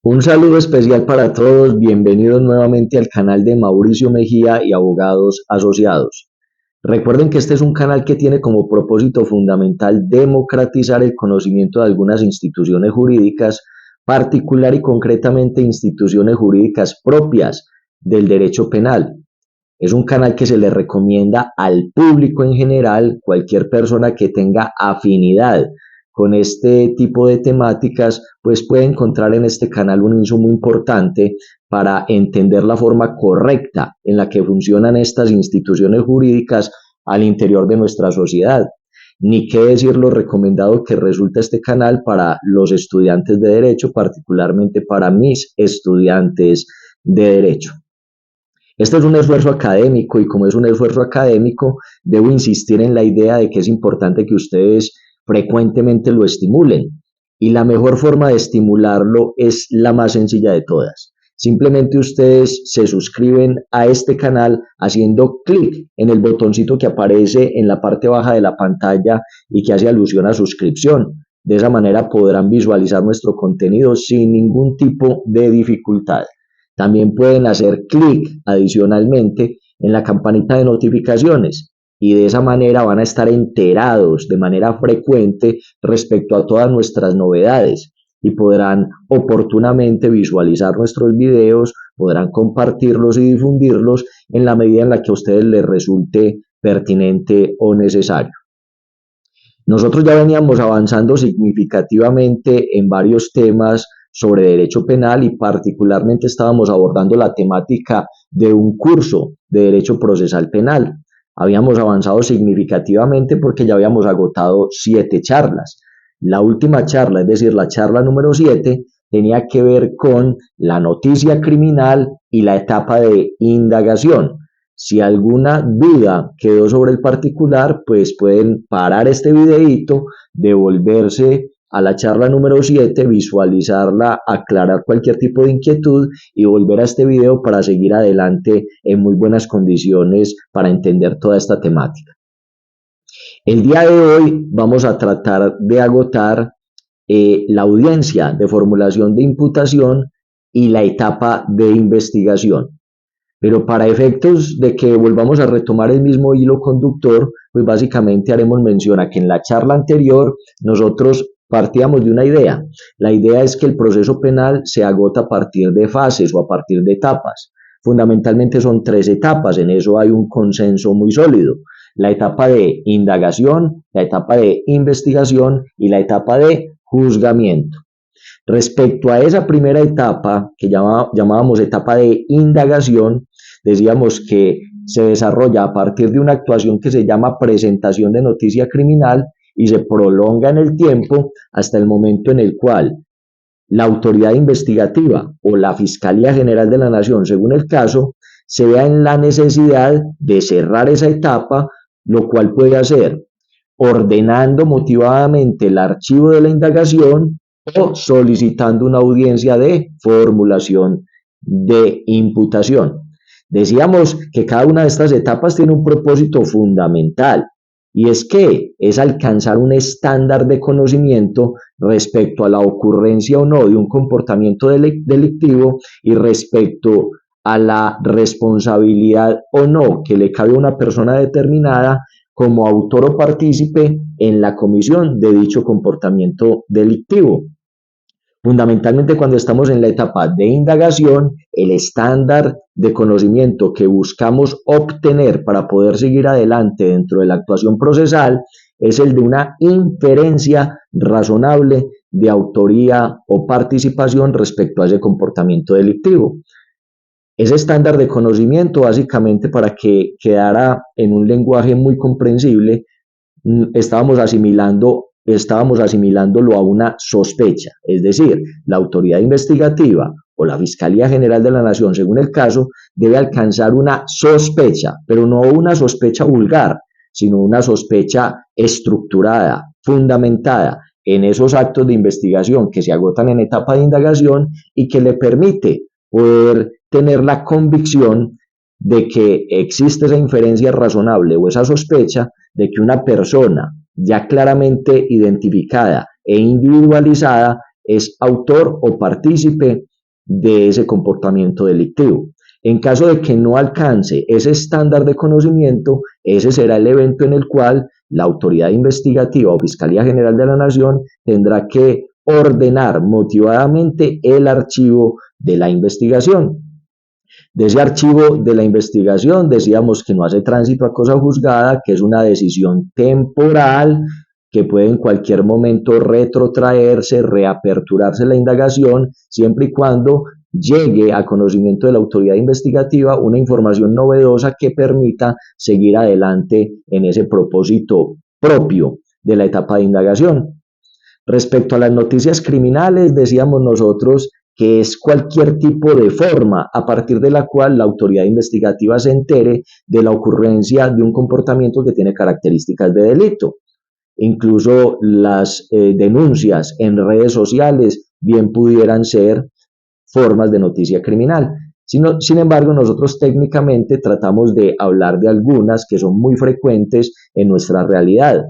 Un saludo especial para todos, bienvenidos nuevamente al canal de Mauricio Mejía y Abogados Asociados. Recuerden que este es un canal que tiene como propósito fundamental democratizar el conocimiento de algunas instituciones jurídicas, particular y concretamente instituciones jurídicas propias del derecho penal. Es un canal que se le recomienda al público en general, cualquier persona que tenga afinidad con este tipo de temáticas, pues puede encontrar en este canal un insumo importante para entender la forma correcta en la que funcionan estas instituciones jurídicas al interior de nuestra sociedad. Ni qué decir lo recomendado que resulta este canal para los estudiantes de derecho, particularmente para mis estudiantes de derecho. Este es un esfuerzo académico y como es un esfuerzo académico, debo insistir en la idea de que es importante que ustedes frecuentemente lo estimulen. Y la mejor forma de estimularlo es la más sencilla de todas. Simplemente ustedes se suscriben a este canal haciendo clic en el botoncito que aparece en la parte baja de la pantalla y que hace alusión a suscripción. De esa manera podrán visualizar nuestro contenido sin ningún tipo de dificultad. También pueden hacer clic adicionalmente en la campanita de notificaciones y de esa manera van a estar enterados de manera frecuente respecto a todas nuestras novedades y podrán oportunamente visualizar nuestros videos, podrán compartirlos y difundirlos en la medida en la que a ustedes les resulte pertinente o necesario. Nosotros ya veníamos avanzando significativamente en varios temas sobre derecho penal y particularmente estábamos abordando la temática de un curso de derecho procesal penal. Habíamos avanzado significativamente porque ya habíamos agotado 7 charlas. La última charla, es decir, la charla número 7, tenía que ver con la noticia criminal y la etapa de indagación. Si alguna duda quedó sobre el particular, pues pueden parar este videíto, devolverse a la charla número 7, visualizarla, aclarar cualquier tipo de inquietud y volver a este video para seguir adelante en muy buenas condiciones para entender toda esta temática. El día de hoy vamos a tratar de agotar la audiencia de formulación de imputación y la etapa de investigación. Pero para efectos de que volvamos a retomar el mismo hilo conductor, pues básicamente haremos mención a que en la charla anterior nosotros partíamos de una idea. La idea es que el proceso penal se agota a partir de fases o a partir de etapas. Fundamentalmente son 3 etapas, en eso hay un consenso muy sólido. La etapa de indagación, la etapa de investigación y la etapa de juzgamiento. Respecto a esa primera etapa, que llamábamos etapa de indagación, decíamos que se desarrolla a partir de una actuación que se llama presentación de noticia criminal y se prolonga en el tiempo hasta el momento en el cual la autoridad investigativa o la Fiscalía General de la Nación, según el caso, se vea en la necesidad de cerrar esa etapa, lo cual puede hacer ordenando motivadamente el archivo de la indagación o solicitando una audiencia de formulación de imputación. Decíamos que cada una de estas etapas tiene un propósito fundamental y es que es alcanzar un estándar de conocimiento respecto a la ocurrencia o no de un comportamiento delictivo y respecto a la responsabilidad o no que le cabe a una persona determinada como autor o partícipe en la comisión de dicho comportamiento delictivo. Fundamentalmente cuando estamos en la etapa de indagación, el estándar de conocimiento que buscamos obtener para poder seguir adelante dentro de la actuación procesal es el de una inferencia razonable de autoría o participación respecto a ese comportamiento delictivo. Ese estándar de conocimiento, básicamente para que quedara en un lenguaje muy comprensible, estábamos asimilándolo a una sospecha, es decir, la autoridad investigativa o la Fiscalía General de la Nación, según el caso, debe alcanzar una sospecha, pero no una sospecha vulgar, sino una sospecha estructurada, fundamentada en esos actos de investigación que se agotan en etapa de indagación y que le permite poder tener la convicción de que existe esa inferencia razonable o esa sospecha de que una persona ya claramente identificada e individualizada es autor o partícipe de ese comportamiento delictivo. En caso de que no alcance ese estándar de conocimiento, ese será el evento en el cual la autoridad investigativa o Fiscalía General de la Nación tendrá que ordenar motivadamente el archivo de la investigación. De ese archivo de la investigación decíamos que no hace tránsito a cosa juzgada, que es una decisión temporal que puede en cualquier momento retrotraerse, reaperturarse la indagación, siempre y cuando llegue a conocimiento de la autoridad investigativa una información novedosa que permita seguir adelante en ese propósito propio de la etapa de indagación. Respecto a las noticias criminales, decíamos nosotros que es cualquier tipo de forma a partir de la cual la autoridad investigativa se entere de la ocurrencia de un comportamiento que tiene características de delito. Incluso las denuncias en redes sociales bien pudieran ser formas de noticia criminal. Sin embargo, nosotros técnicamente tratamos de hablar de algunas que son muy frecuentes en nuestra realidad.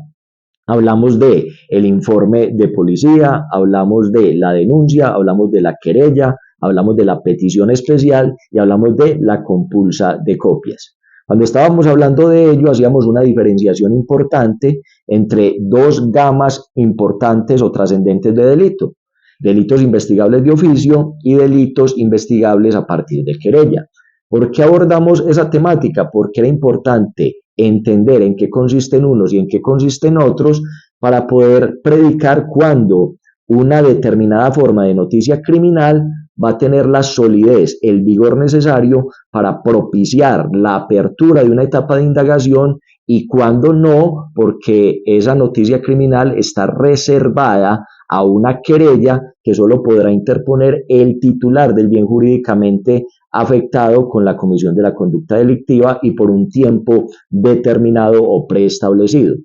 Hablamos de el informe de policía, hablamos de la denuncia, hablamos de la querella, hablamos de la petición especial y hablamos de la compulsa de copias. Cuando estábamos hablando de ello, hacíamos una diferenciación importante entre dos gamas importantes o trascendentes de delito: delitos investigables de oficio y delitos investigables a partir de querella. ¿Por qué abordamos esa temática? Porque era importante entender en qué consisten unos y en qué consisten otros para poder predicar cuándo una determinada forma de noticia criminal va a tener la solidez, el vigor necesario para propiciar la apertura de una etapa de indagación y cuándo no, porque esa noticia criminal está reservada a una querella que solo podrá interponer el titular del bien jurídicamente afectado con la comisión de la conducta delictiva y por un tiempo determinado o preestablecido.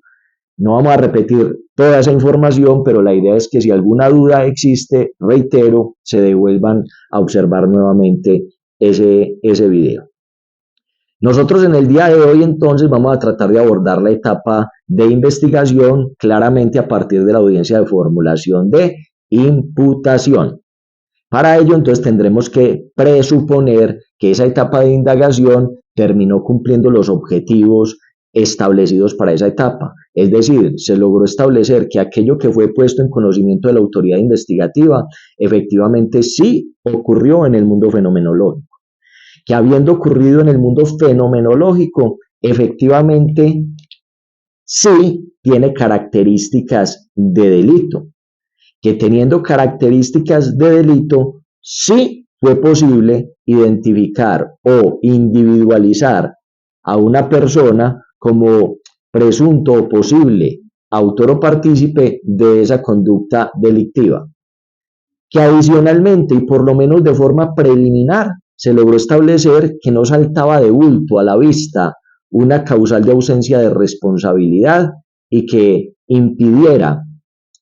No vamos a repetir toda esa información, pero la idea es que si alguna duda existe, reitero, se devuelvan a observar nuevamente ese video. Nosotros en el día de hoy entonces vamos a tratar de abordar la etapa de investigación claramente a partir de la audiencia de formulación de imputación. Para ello entonces tendremos que presuponer que esa etapa de indagación terminó cumpliendo los objetivos establecidos para esa etapa. Es decir, se logró establecer que aquello que fue puesto en conocimiento de la autoridad investigativa efectivamente sí ocurrió en el mundo fenomenológico. Que habiendo ocurrido en el mundo fenomenológico, efectivamente sí tiene características de delito. Que teniendo características de delito, sí fue posible identificar o individualizar a una persona como presunto o posible autor o partícipe de esa conducta delictiva. Que adicionalmente y por lo menos de forma preliminar se logró establecer que no saltaba de bulto a la vista una causal de ausencia de responsabilidad y que impidiera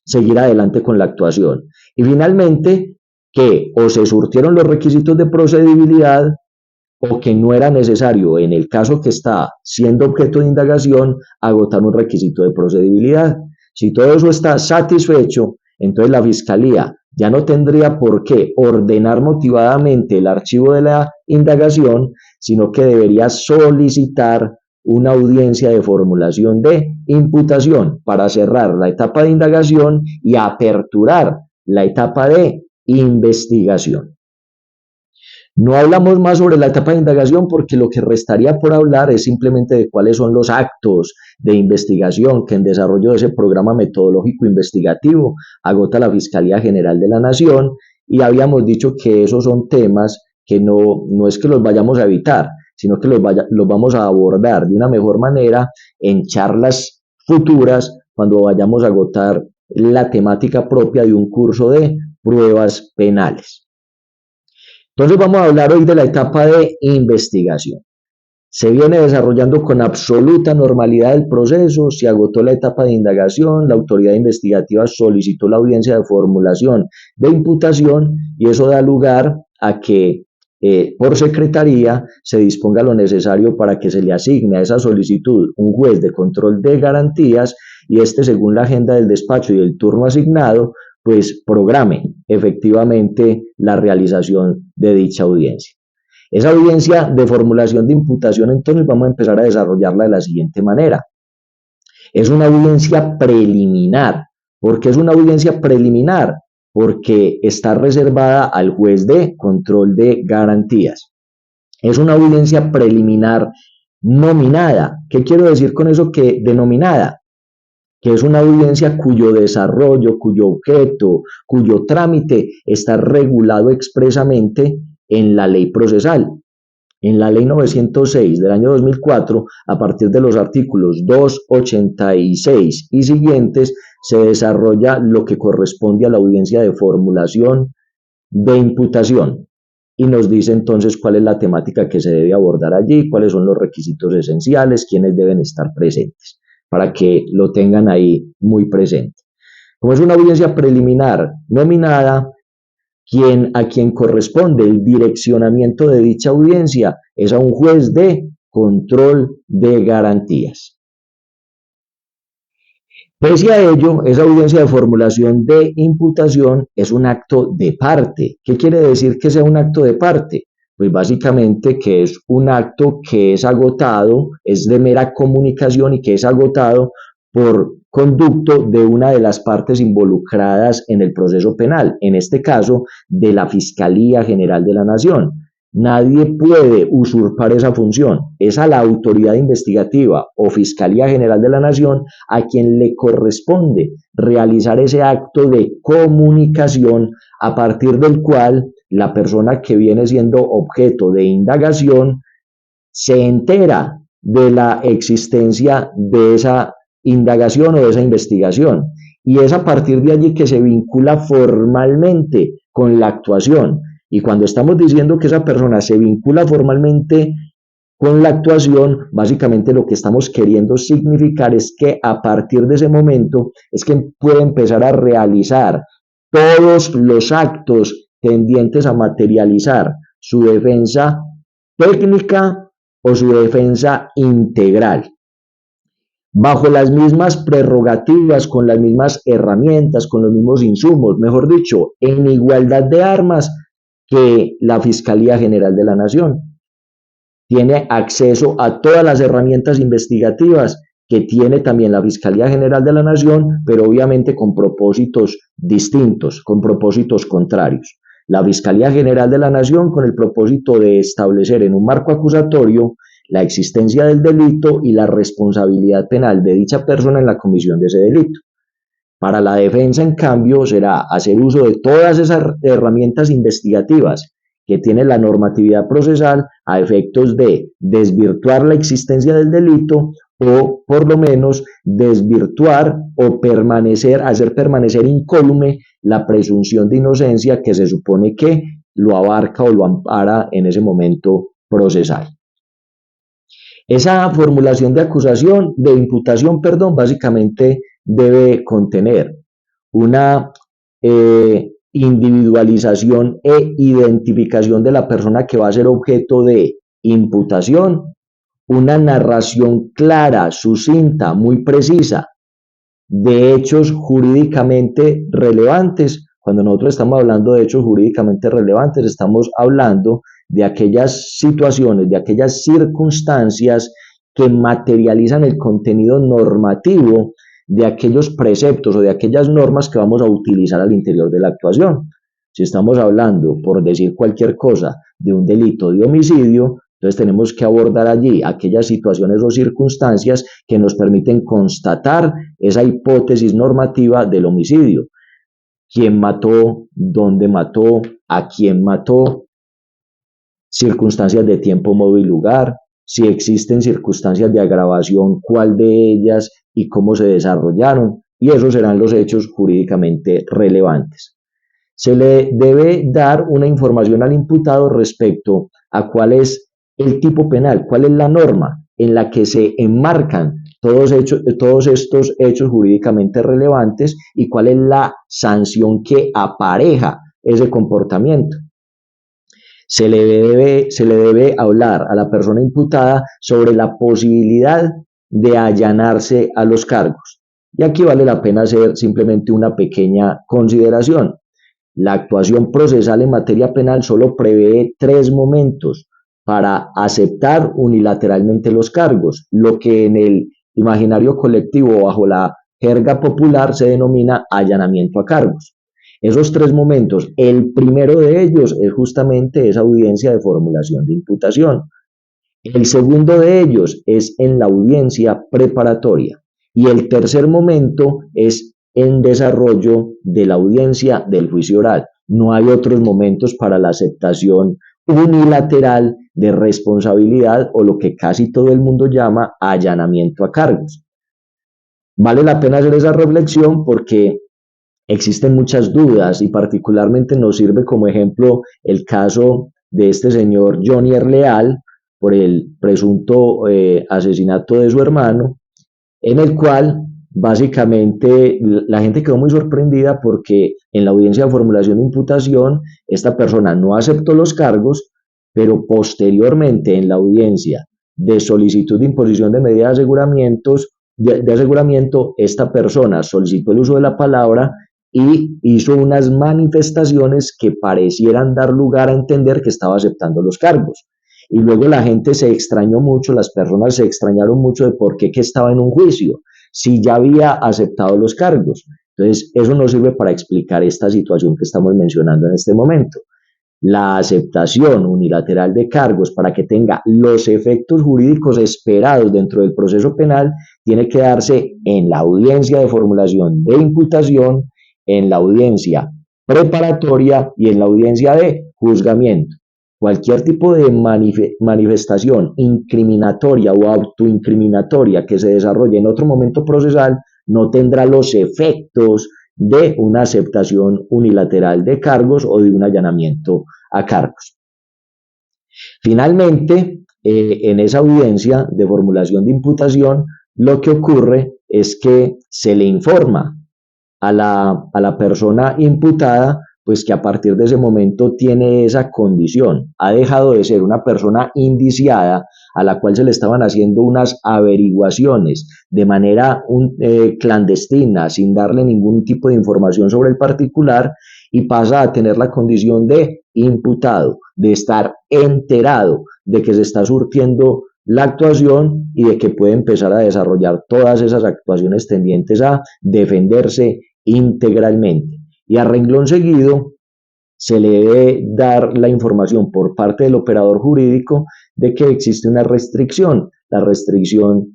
seguir adelante con la actuación. Y finalmente, que o se surtieron los requisitos de procedibilidad o que no era necesario, en el caso que está siendo objeto de indagación, agotar un requisito de procedibilidad. Si todo eso está satisfecho, entonces la Fiscalía ya no tendría por qué ordenar motivadamente el archivo de la indagación, sino que debería solicitar una audiencia de formulación de imputación para cerrar la etapa de indagación y aperturar la etapa de investigación. No hablamos más sobre la etapa de indagación porque lo que restaría por hablar es simplemente de cuáles son los actos de investigación que en desarrollo de ese programa metodológico investigativo agota la Fiscalía General de la Nación, y habíamos dicho que esos son temas que no es que los vayamos a evitar, sino que los vamos a abordar de una mejor manera en charlas futuras cuando vayamos a agotar la temática propia de un curso de pruebas penales. Entonces vamos a hablar hoy de la etapa de investigación. Se viene desarrollando con absoluta normalidad el proceso, se agotó la etapa de indagación, la autoridad investigativa solicitó la audiencia de formulación de imputación y eso da lugar a que por secretaría se disponga lo necesario para que se le asigne a esa solicitud un juez de control de garantías y según la agenda del despacho y el turno asignado, pues programe efectivamente la realización de dicha audiencia. Esa audiencia de formulación de imputación, entonces vamos a empezar a desarrollarla de la siguiente manera. Es una audiencia preliminar. ¿Por qué es una audiencia preliminar? Porque está reservada al juez de control de garantías. Es una audiencia preliminar nominada. ¿Qué quiero decir con eso que denominada? Que es una audiencia cuyo desarrollo, cuyo objeto, cuyo trámite está regulado expresamente en la ley procesal. En la ley 906 del año 2004, a partir de los artículos 286 y siguientes, se desarrolla lo que corresponde a la audiencia de formulación de imputación y nos dice entonces cuál es la temática que se debe abordar allí, cuáles son los requisitos esenciales, quiénes deben estar presentes, para que lo tengan ahí muy presente. Como es una audiencia preliminar nominada, a quien corresponde el direccionamiento de dicha audiencia es a un juez de control de garantías. Pese a ello, esa audiencia de formulación de imputación es un acto de parte. ¿Qué quiere decir que sea un acto de parte? Pues básicamente que es un acto que es agotado, es de mera comunicación y que es agotado por conducto de una de las partes involucradas en el proceso penal, en este caso de la Fiscalía General de la Nación. Nadie puede usurpar esa función. Es a la autoridad investigativa o Fiscalía General de la Nación a quien le corresponde realizar ese acto de comunicación a partir del cual la persona que viene siendo objeto de indagación se entera de la existencia de esa indagación o de esa investigación. Y es a partir de allí que se vincula formalmente con la actuación. Y cuando estamos diciendo que esa persona se vincula formalmente con la actuación, básicamente lo que estamos queriendo significar es que a partir de ese momento es que puede empezar a realizar todos los actos tendientes a materializar su defensa técnica o su defensa integral, bajo las mismas prerrogativas, con las mismas herramientas, con los mismos insumos, mejor dicho, en igualdad de armas que la Fiscalía General de la Nación. Tiene acceso a todas las herramientas investigativas que tiene también la Fiscalía General de la Nación, pero obviamente con propósitos distintos, con propósitos contrarios. La Fiscalía General de la Nación con el propósito de establecer en un marco acusatorio la existencia del delito y la responsabilidad penal de dicha persona en la comisión de ese delito. Para la defensa, en cambio, será hacer uso de todas esas herramientas investigativas que tiene la normatividad procesal a efectos de desvirtuar la existencia del delito o por lo menos desvirtuar o hacer permanecer incólume la presunción de inocencia que se supone que lo abarca o lo ampara en ese momento procesal. Esa formulación de imputación, básicamente debe contener una individualización e identificación de la persona que va a ser objeto de imputación, una narración clara, sucinta, muy precisa de hechos jurídicamente relevantes. Cuando nosotros estamos hablando de hechos jurídicamente relevantes, estamos hablando de aquellas situaciones, de aquellas circunstancias que materializan el contenido normativo de aquellos preceptos o de aquellas normas que vamos a utilizar al interior de la actuación. Si estamos hablando, por decir cualquier cosa, de un delito de homicidio, entonces tenemos que abordar allí aquellas situaciones o circunstancias que nos permiten constatar esa hipótesis normativa del homicidio. ¿Quién mató? ¿Dónde mató? ¿A quién mató? Circunstancias de tiempo, modo y lugar. Si existen circunstancias de agravación, cuál de ellas y cómo se desarrollaron. Y esos serán los hechos jurídicamente relevantes. Se le debe dar una información al imputado respecto a cuál es el tipo penal, cuál es la norma en la que se enmarcan todos estos hechos jurídicamente relevantes y cuál es la sanción que apareja ese comportamiento. Se le debe hablar a la persona imputada sobre la posibilidad de allanarse a los cargos, Y aquí vale la pena hacer simplemente una pequeña consideración. La actuación procesal en materia penal solo prevé 3 momentos para aceptar unilateralmente los cargos, lo que en el imaginario colectivo bajo la jerga popular se denomina allanamiento a cargos. Esos 3 momentos, el primero de ellos es justamente esa audiencia de formulación de imputación. El segundo de ellos es en la audiencia preparatoria y el tercer momento es en desarrollo de la audiencia del juicio oral. No hay otros momentos para la aceptación unilateral de responsabilidad o lo que casi todo el mundo llama allanamiento a cargos. Vale la pena hacer esa reflexión porque existen muchas dudas y particularmente nos sirve como ejemplo el caso de este señor Johnny Leal por el presunto asesinato de su hermano, en el cual básicamente la gente quedó muy sorprendida porque en la audiencia de formulación de imputación esta persona no aceptó los cargos, pero posteriormente en la audiencia de solicitud de imposición de medidas de aseguramiento, esta persona solicitó el uso de la palabra y hizo unas manifestaciones que parecieran dar lugar a entender que estaba aceptando los cargos. Y luego la gente se extrañó mucho, las personas se extrañaron mucho de por qué que estaba en un juicio, si ya había aceptado los cargos. Entonces, eso nos sirve para explicar esta situación que estamos mencionando en este momento. La aceptación unilateral de cargos para que tenga los efectos jurídicos esperados dentro del proceso penal tiene que darse en la audiencia de formulación de imputación, en la audiencia preparatoria y en la audiencia de juzgamiento. Cualquier tipo de manifestación incriminatoria o autoincriminatoria que se desarrolle en otro momento procesal no tendrá los efectos de una aceptación unilateral de cargos o de un allanamiento a cargos. Finalmente, en esa audiencia de formulación de imputación, lo que ocurre es que se le informa a la persona imputada pues que a partir de ese momento tiene esa condición, ha dejado de ser una persona indiciada a la cual se le estaban haciendo unas averiguaciones de manera clandestina, sin darle ningún tipo de información sobre el particular, y pasa a tener la condición de imputado, de estar enterado de que se está surtiendo la actuación y de que puede empezar a desarrollar todas esas actuaciones tendientes a defenderse integralmente. Y a renglón seguido se le debe dar la información por parte del operador jurídico de que existe una restricción, la restricción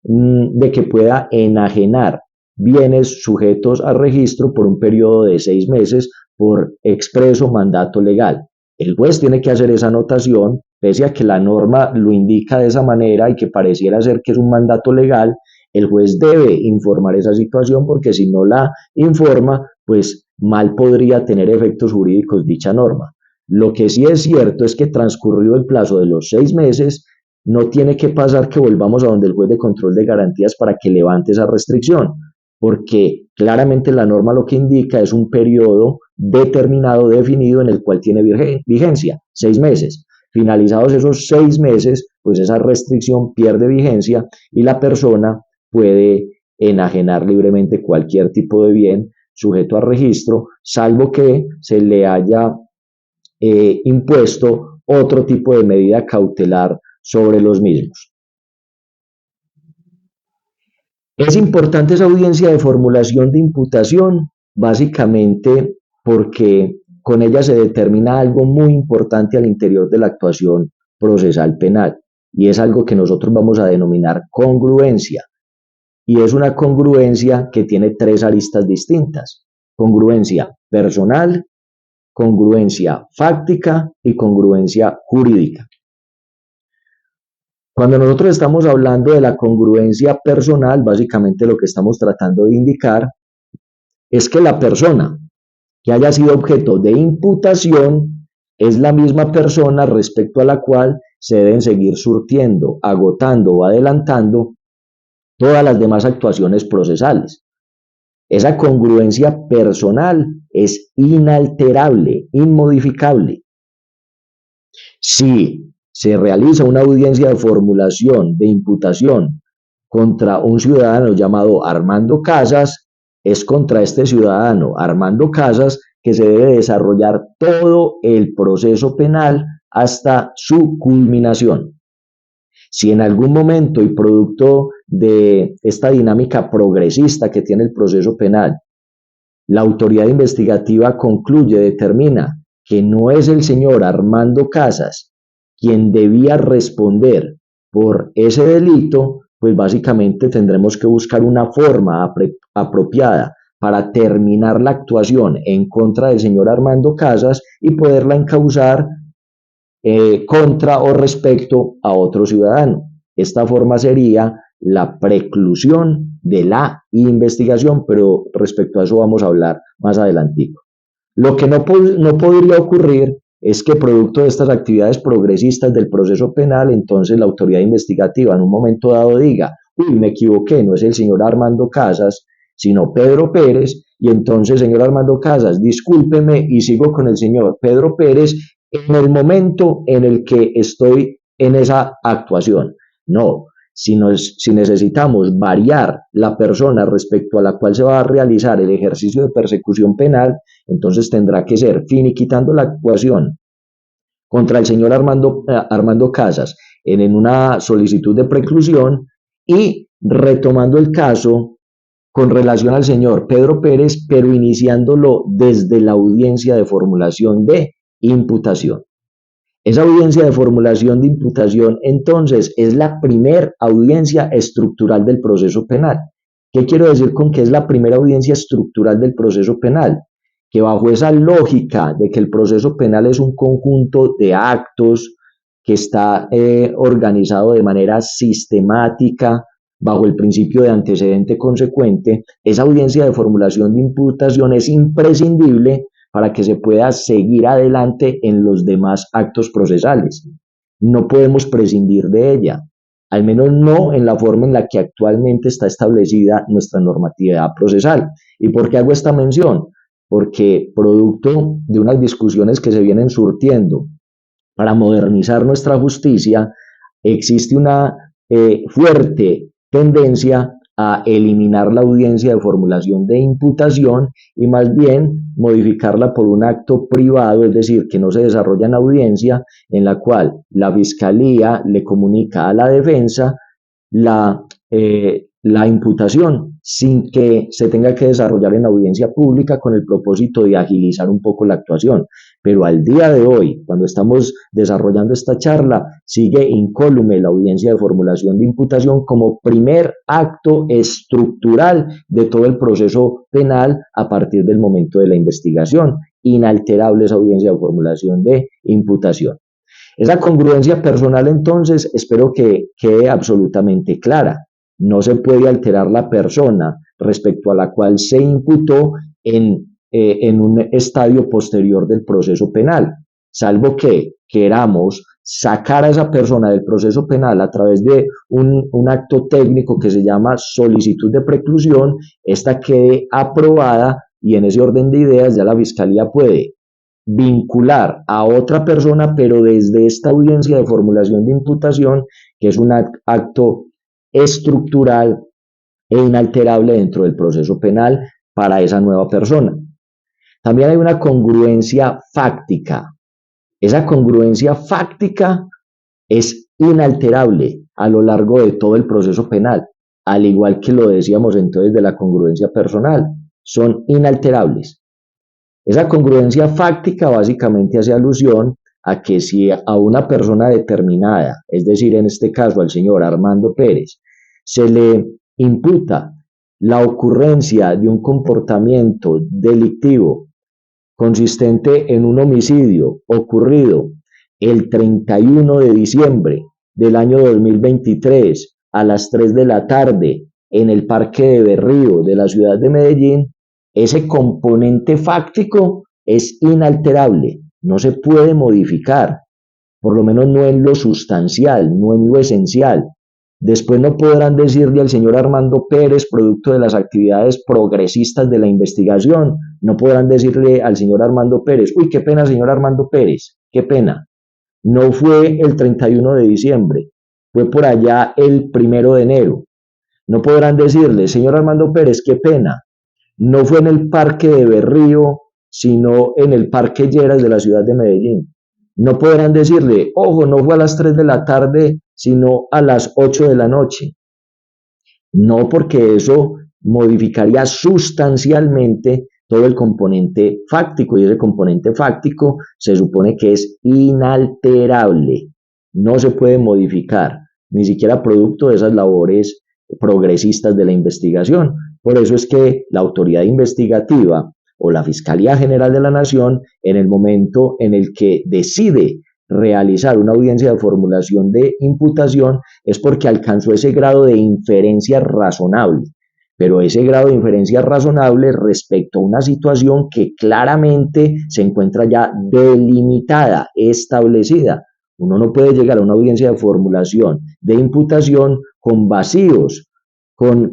de que pueda enajenar bienes sujetos a registro por un periodo de 6 meses por expreso mandato legal. El juez tiene que hacer esa anotación, pese a que la norma lo indica de esa manera y que pareciera ser que es un mandato legal. El juez debe informar esa situación porque si no la informa, pues mal podría tener efectos jurídicos dicha norma. Lo que sí es cierto es que transcurrido el plazo de los 6 meses, no tiene que pasar que volvamos a donde el juez de control de garantías para que levante esa restricción, porque claramente la norma lo que indica es un periodo determinado, definido, en el cual tiene vigencia, 6 meses. Finalizados esos 6 meses, pues esa restricción pierde vigencia y la persona puede enajenar libremente cualquier tipo de bien sujeto a registro, salvo que se le haya impuesto otro tipo de medida cautelar sobre los mismos. Es importante esa audiencia de formulación de imputación, básicamente porque con ella se determina algo muy importante al interior de la actuación procesal penal, y es algo que nosotros vamos a denominar congruencia. Y es una congruencia que tiene 3 aristas distintas: congruencia personal, congruencia fáctica y congruencia jurídica. Cuando nosotros estamos hablando de la congruencia personal, básicamente lo que estamos tratando de indicar es que la persona que haya sido objeto de imputación es la misma persona respecto a la cual se deben seguir surtiendo, agotando o adelantando todas las demás actuaciones procesales. Esa congruencia personal es inalterable, inmodificable. Si se realiza una audiencia de formulación de imputación contra un ciudadano llamado Armando Casas, es contra este ciudadano Armando Casas que se debe desarrollar todo el proceso penal hasta su culminación. Si en algún momento y producto de esta dinámica progresista que tiene el proceso penal, la autoridad investigativa concluye, determina que no es el señor Armando Casas quien debía responder por ese delito, pues básicamente tendremos que buscar una forma apropiada para terminar la actuación en contra del señor Armando Casas y poderla encauzar contra o respecto a otro ciudadano. Esta forma sería la preclusión de la investigación, pero respecto a eso vamos a hablar más adelantico. Lo que no podría ocurrir es que producto de estas actividades progresistas del proceso penal, entonces la autoridad investigativa en un momento dado diga, uy, me equivoqué, no es el señor Armando Casas, sino Pedro Pérez, y entonces, señor Armando Casas, discúlpeme y sigo con el señor Pedro Pérez en el momento en el que estoy en esa actuación. No, si necesitamos variar la persona respecto a la cual se va a realizar el ejercicio de persecución penal, entonces tendrá que ser finiquitando la actuación contra el señor Armando Casas en una solicitud de preclusión y retomando el caso con relación al señor Pedro Pérez, pero iniciándolo desde la audiencia de formulación de imputación. Esa audiencia de formulación de imputación, entonces, es la primera audiencia estructural del proceso penal. ¿Qué quiero decir con que es la primera audiencia estructural del proceso penal? Que bajo esa lógica de que el proceso penal es un conjunto de actos que está organizado de manera sistemática, bajo el principio de antecedente consecuente, esa audiencia de formulación de imputación es imprescindible para que se pueda seguir adelante en los demás actos procesales. No podemos prescindir de ella, al menos no en la forma en la que actualmente está establecida nuestra normatividad procesal. ¿Y por qué hago esta mención? Porque producto de unas discusiones que se vienen surtiendo para modernizar nuestra justicia, existe una fuerte tendencia a eliminar la audiencia de formulación de imputación y más bien modificarla por un acto privado, es decir, que no se desarrolla en audiencia, en la cual la fiscalía le comunica a la defensa la imputación sin que se tenga que desarrollar en audiencia pública con el propósito de agilizar un poco la actuación. Pero al día de hoy, cuando estamos desarrollando esta charla, sigue incólume la audiencia de formulación de imputación como primer acto estructural de todo el proceso penal a partir del momento de la investigación. Inalterable esa audiencia de formulación de imputación. Esa congruencia personal, entonces, espero que quede absolutamente clara. No se puede alterar la persona respecto a la cual se imputó en un estadio posterior del proceso penal, salvo que queramos sacar a esa persona del proceso penal a través de un acto técnico que se llama solicitud de preclusión, esta quede aprobada y en ese orden de ideas ya la fiscalía puede vincular a otra persona, pero desde esta audiencia de formulación de imputación, que es un acto estructural e inalterable dentro del proceso penal para esa nueva persona. También hay una congruencia fáctica. Esa congruencia fáctica es inalterable a lo largo de todo el proceso penal, al igual que lo decíamos entonces de la congruencia personal, son inalterables. Esa congruencia fáctica básicamente hace alusión a que si a una persona determinada, es decir, en este caso al señor Armando Pérez, se le imputa la ocurrencia de un comportamiento delictivo consistente en un homicidio ocurrido el 31 de diciembre del año 2023 a las 3 de la tarde en el Parque de Berrío de la ciudad de Medellín, ese componente fáctico es inalterable, no se puede modificar, por lo menos no en lo sustancial, no en lo esencial. Después no podrán decirle al señor Armando Pérez, producto de las actividades progresistas de la investigación, no podrán decirle al señor Armando Pérez, uy, qué pena, señor Armando Pérez, qué pena. No fue el 31 de diciembre, fue por allá el 1 de enero. No podrán decirle, señor Armando Pérez, qué pena, no fue en el parque de Berrío, sino en el parque Lleras de la ciudad de Medellín. No podrán decirle, ojo, no fue a las 3 de la tarde, sino a las 8 de la noche. No, porque eso modificaría sustancialmente todo el componente fáctico, y ese componente fáctico se supone que es inalterable, no se puede modificar, ni siquiera producto de esas labores progresistas de la investigación. Por eso es que la autoridad investigativa o la Fiscalía General de la Nación, en el momento en el que decide realizar una audiencia de formulación de imputación, es porque alcanzó ese grado de inferencia razonable, pero ese grado de inferencia razonable respecto a una situación que claramente se encuentra ya delimitada, establecida. Uno no puede llegar a una audiencia de formulación de imputación con vacíos, con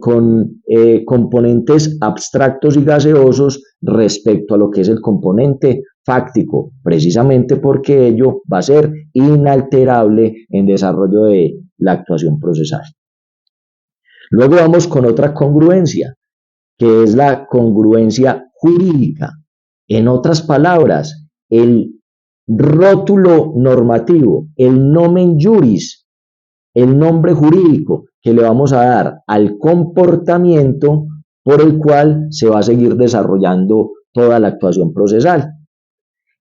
componentes abstractos y gaseosos respecto a lo que es el componente fáctico, precisamente porque ello va a ser inalterable en desarrollo de la actuación procesal. Luego vamos con otra congruencia, que es la congruencia jurídica. En otras palabras, el rótulo normativo, el nomen juris, el nombre jurídico que le vamos a dar al comportamiento por el cual se va a seguir desarrollando toda la actuación procesal.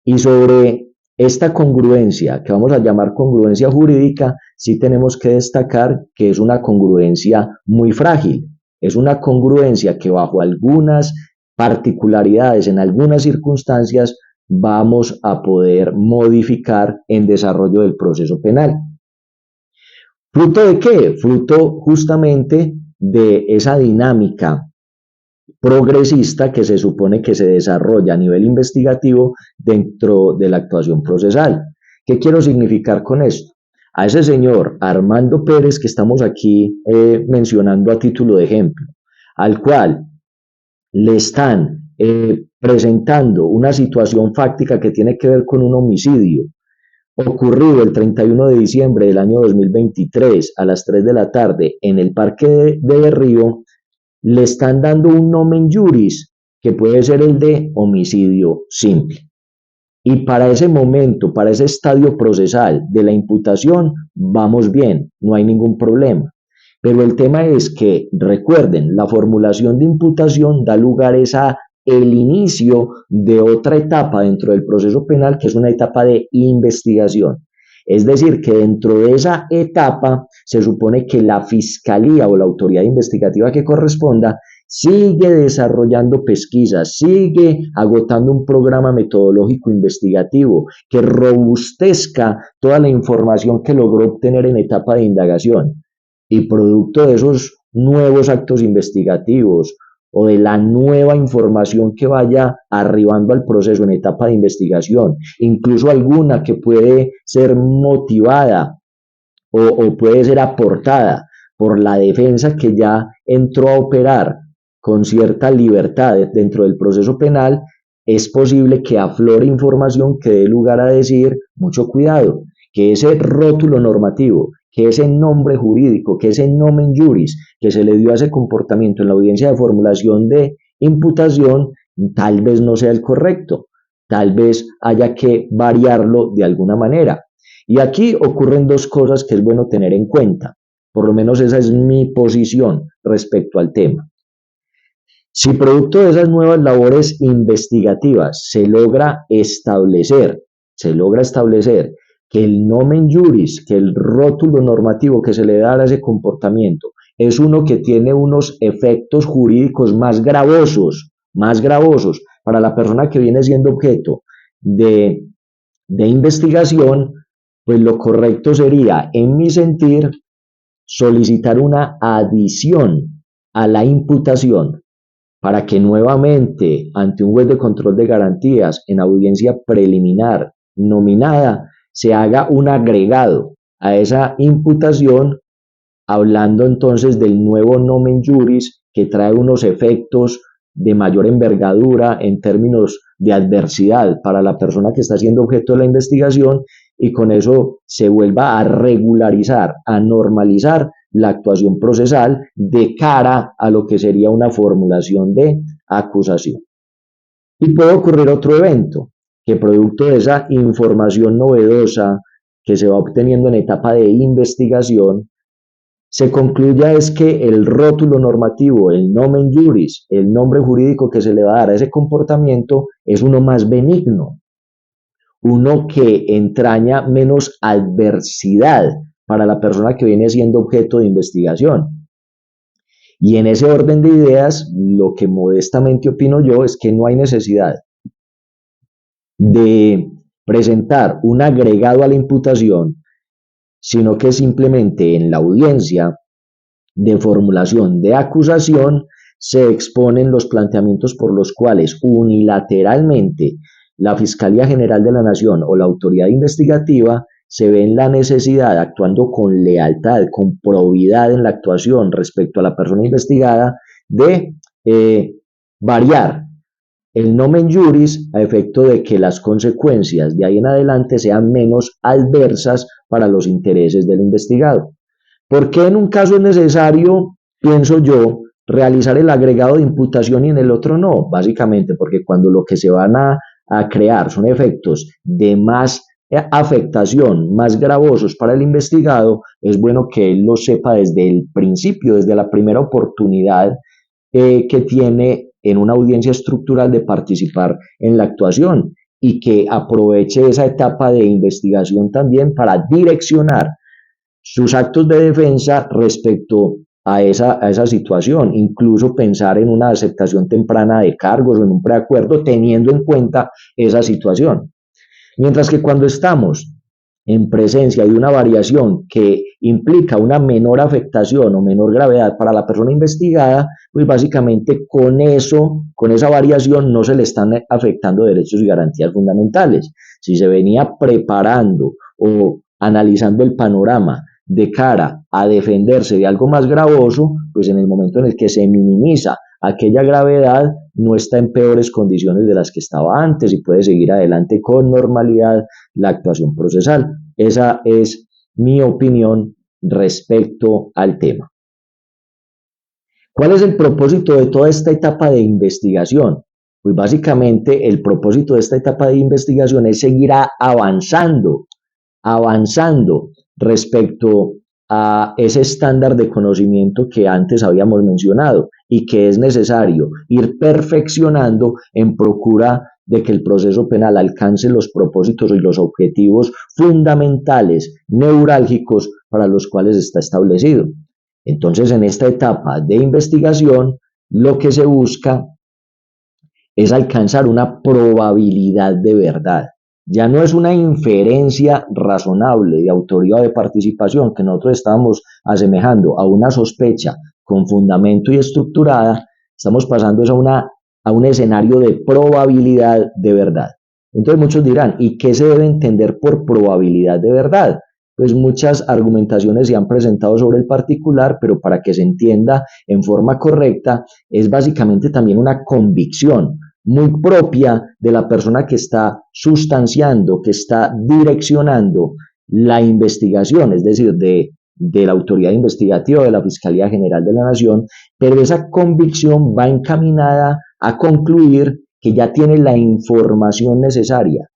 Y sobre esta congruencia, que vamos a llamar congruencia jurídica, sí tenemos que destacar que es una congruencia muy frágil. Es una congruencia que bajo algunas particularidades, en algunas circunstancias, vamos a poder modificar en desarrollo del proceso penal. ¿Fruto de qué? Fruto justamente de esa dinámica progresista que se supone que se desarrolla a nivel investigativo dentro de la actuación procesal. ¿Qué quiero significar con esto? A ese señor Armando Pérez que estamos aquí mencionando a título de ejemplo, al cual le están presentando una situación fáctica que tiene que ver con un homicidio ocurrido el 31 de diciembre del año 2023 a las 3 de la tarde en el Parque de Berrío, le están dando un nomen juris que puede ser el de homicidio simple. Y para ese momento, para ese estadio procesal de la imputación, vamos bien, no hay ningún problema. Pero el tema es que, recuerden, la formulación de imputación da lugar a el inicio de otra etapa dentro del proceso penal, que es una etapa de investigación. Es decir, que dentro de esa etapa se supone que la fiscalía o la autoridad investigativa que corresponda sigue desarrollando pesquisas, sigue agotando un programa metodológico investigativo que robustezca toda la información que logró obtener en etapa de indagación. Y producto de esos nuevos actos investigativos o de la nueva información que vaya arribando al proceso en etapa de investigación, incluso alguna que puede ser motivada o puede ser aportada por la defensa que ya entró a operar con cierta libertad dentro del proceso penal, es posible que aflore información que dé lugar a decir, mucho cuidado, que ese rótulo normativo, que ese nombre jurídico, que ese nomen juris que se le dio a ese comportamiento en la audiencia de formulación de imputación, tal vez no sea el correcto, tal vez haya que variarlo de alguna manera. Y aquí ocurren dos cosas que es bueno tener en cuenta, por lo menos esa es mi posición respecto al tema. Si producto de esas nuevas labores investigativas se logra establecer que el nomen juris, que el rótulo normativo que se le da a ese comportamiento es uno que tiene unos efectos jurídicos más gravosos para la persona que viene siendo objeto de investigación, pues lo correcto sería, en mi sentir, solicitar una adición a la imputación para que nuevamente, ante un juez de control de garantías en audiencia preliminar nominada, se haga un agregado a esa imputación, hablando entonces del nuevo nomen juris que trae unos efectos de mayor envergadura en términos de adversidad para la persona que está siendo objeto de la investigación, y con eso se vuelva a regularizar, a normalizar la actuación procesal de cara a lo que sería una formulación de acusación. Y puede ocurrir otro evento, que producto de esa información novedosa que se va obteniendo en etapa de investigación, se concluya es que el rótulo normativo, el nomen juris, el nombre jurídico que se le va a dar a ese comportamiento es uno más benigno, uno que entraña menos adversidad para la persona que viene siendo objeto de investigación. Y en ese orden de ideas, lo que modestamente opino yo es que no hay necesidad de presentar un agregado a la imputación, sino que simplemente en la audiencia de formulación de acusación se exponen los planteamientos por los cuales unilateralmente la Fiscalía General de la Nación o la autoridad investigativa se ve en la necesidad, actuando con lealtad, con probidad en la actuación respecto a la persona investigada, de variar el nomen juris a efecto de que las consecuencias de ahí en adelante sean menos adversas para los intereses del investigado. ¿Por qué en un caso es necesario, pienso yo, realizar el agregado de imputación y en el otro no? Básicamente porque cuando lo que se van a crear son efectos de más afectación, más gravosos para el investigado, es bueno que él lo sepa desde el principio, desde la primera oportunidad que tiene en una audiencia estructural de participar en la actuación y que aproveche esa etapa de investigación también para direccionar sus actos de defensa respecto a esa situación, incluso pensar en una aceptación temprana de cargos o en un preacuerdo teniendo en cuenta esa situación. Mientras que cuando estamos en presencia de una variación que implica una menor afectación o menor gravedad para la persona investigada, pues básicamente con eso, con esa variación no se le están afectando derechos y garantías fundamentales. Si se venía preparando o analizando el panorama de cara a defenderse de algo más gravoso, pues en el momento en el que se minimiza aquella gravedad, no está en peores condiciones de las que estaba antes y puede seguir adelante con normalidad la actuación procesal. Esa es mi opinión respecto al tema. ¿Cuál es el propósito de toda esta etapa de investigación? Pues básicamente el propósito de esta etapa de investigación es seguir avanzando respecto a ese estándar de conocimiento que antes habíamos mencionado y que es necesario ir perfeccionando en procura de que el proceso penal alcance los propósitos y los objetivos fundamentales, neurálgicos para los cuales está establecido. Entonces, en esta etapa de investigación, lo que se busca es alcanzar una probabilidad de verdad. Ya no es una inferencia razonable de autoría o de participación que nosotros estamos asemejando a una sospecha con fundamento y estructurada, estamos pasando eso a un escenario de probabilidad de verdad. Entonces muchos dirán, ¿y qué se debe entender por probabilidad de verdad? Pues muchas argumentaciones se han presentado sobre el particular, pero para que se entienda en forma correcta, es básicamente también una convicción muy propia de la persona que está sustanciando, que está direccionando la investigación, es decir, de la autoridad investigativa de la Fiscalía General de la Nación, pero esa convicción va encaminada a concluir que ya tiene la información necesaria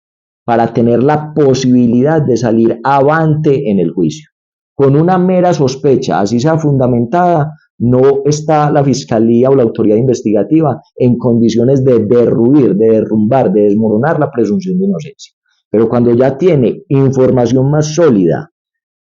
para tener la posibilidad de salir avante en el juicio. Con una mera sospecha, así sea fundamentada, no está la fiscalía o la autoridad investigativa en condiciones de derruir, de derrumbar, de desmoronar la presunción de inocencia. Pero cuando ya tiene información más sólida,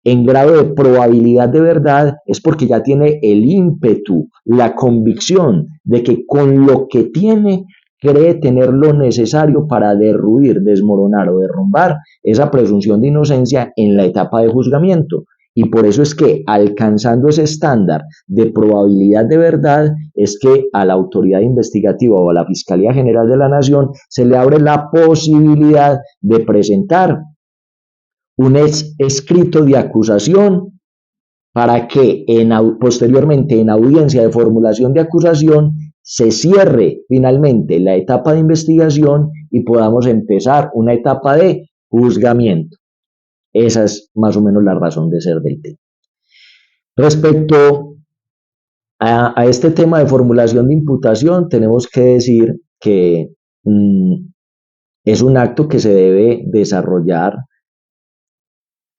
en grado de probabilidad de verdad, es porque ya tiene el ímpetu, la convicción de que con lo que tiene cree tener lo necesario para derruir, desmoronar o derrumbar esa presunción de inocencia en la etapa de juzgamiento. Y por eso es que alcanzando ese estándar de probabilidad de verdad es que a la autoridad investigativa o a la Fiscalía General de la Nación se le abre la posibilidad de presentar un escrito de acusación para que posteriormente en audiencia de formulación de acusación se cierre finalmente la etapa de investigación y podamos empezar una etapa de juzgamiento. Esa es más o menos la razón de ser del tema. Respecto a este tema de formulación de imputación, tenemos que decir que es un acto que se debe desarrollar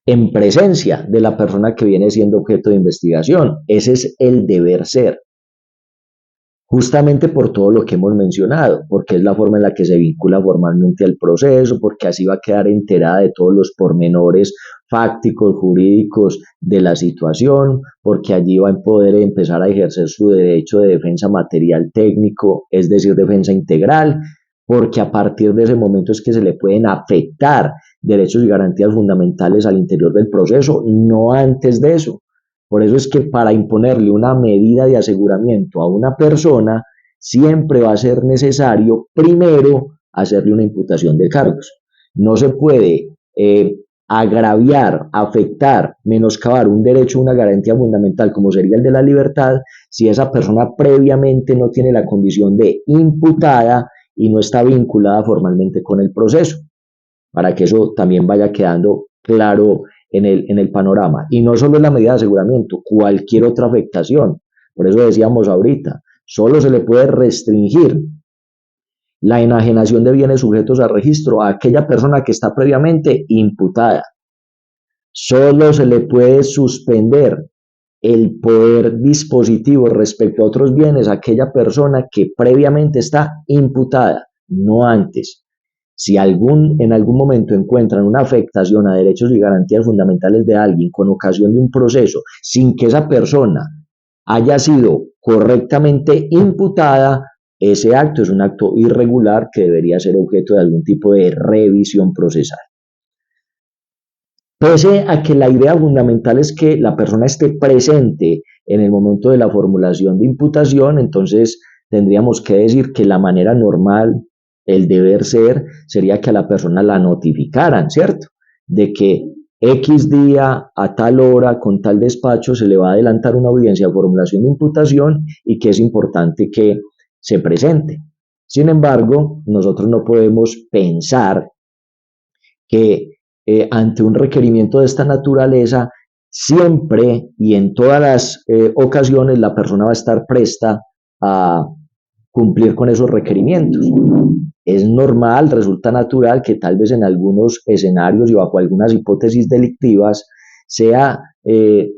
en presencia de la persona que viene siendo objeto de investigación. Ese es el deber ser, justamente por todo lo que hemos mencionado, porque es la forma en la que se vincula formalmente al proceso, porque así va a quedar enterada de todos los pormenores fácticos, jurídicos de la situación, porque allí va a poder empezar a ejercer su derecho de defensa material técnico, es decir, defensa integral, porque a partir de ese momento es que se le pueden afectar derechos y garantías fundamentales al interior del proceso, no antes de eso. Por eso es que para imponerle una medida de aseguramiento a una persona, siempre va a ser necesario primero hacerle una imputación de cargos. No se puede agraviar, afectar, menoscabar un derecho, una garantía fundamental como sería el de la libertad, si esa persona previamente no tiene la condición de imputada y no está vinculada formalmente con el proceso, para que eso también vaya quedando claro en el panorama. Y no solo es la medida de aseguramiento, cualquier otra afectación. Por eso decíamos ahorita, solo se le puede restringir la enajenación de bienes sujetos a registro a aquella persona que está previamente imputada. Solo se le puede suspender el poder dispositivo respecto a otros bienes a aquella persona que previamente está imputada, no antes. Si en algún momento encuentran una afectación a derechos y garantías fundamentales de alguien con ocasión de un proceso sin que esa persona haya sido correctamente imputada, ese acto es un acto irregular que debería ser objeto de algún tipo de revisión procesal. Pese a que la idea fundamental es que la persona esté presente en el momento de la formulación de imputación, entonces tendríamos que decir que la manera normal, el deber ser, sería que a la persona la notificaran, ¿cierto? De que X día, a tal hora, con tal despacho, se le va a adelantar una audiencia de formulación de imputación y que es importante que se presente. Sin embargo, nosotros no podemos pensar que ante un requerimiento de esta naturaleza, siempre y en todas las ocasiones la persona va a estar presta a cumplir con esos requerimientos. Es normal, resulta natural que tal vez en algunos escenarios y bajo algunas hipótesis delictivas sea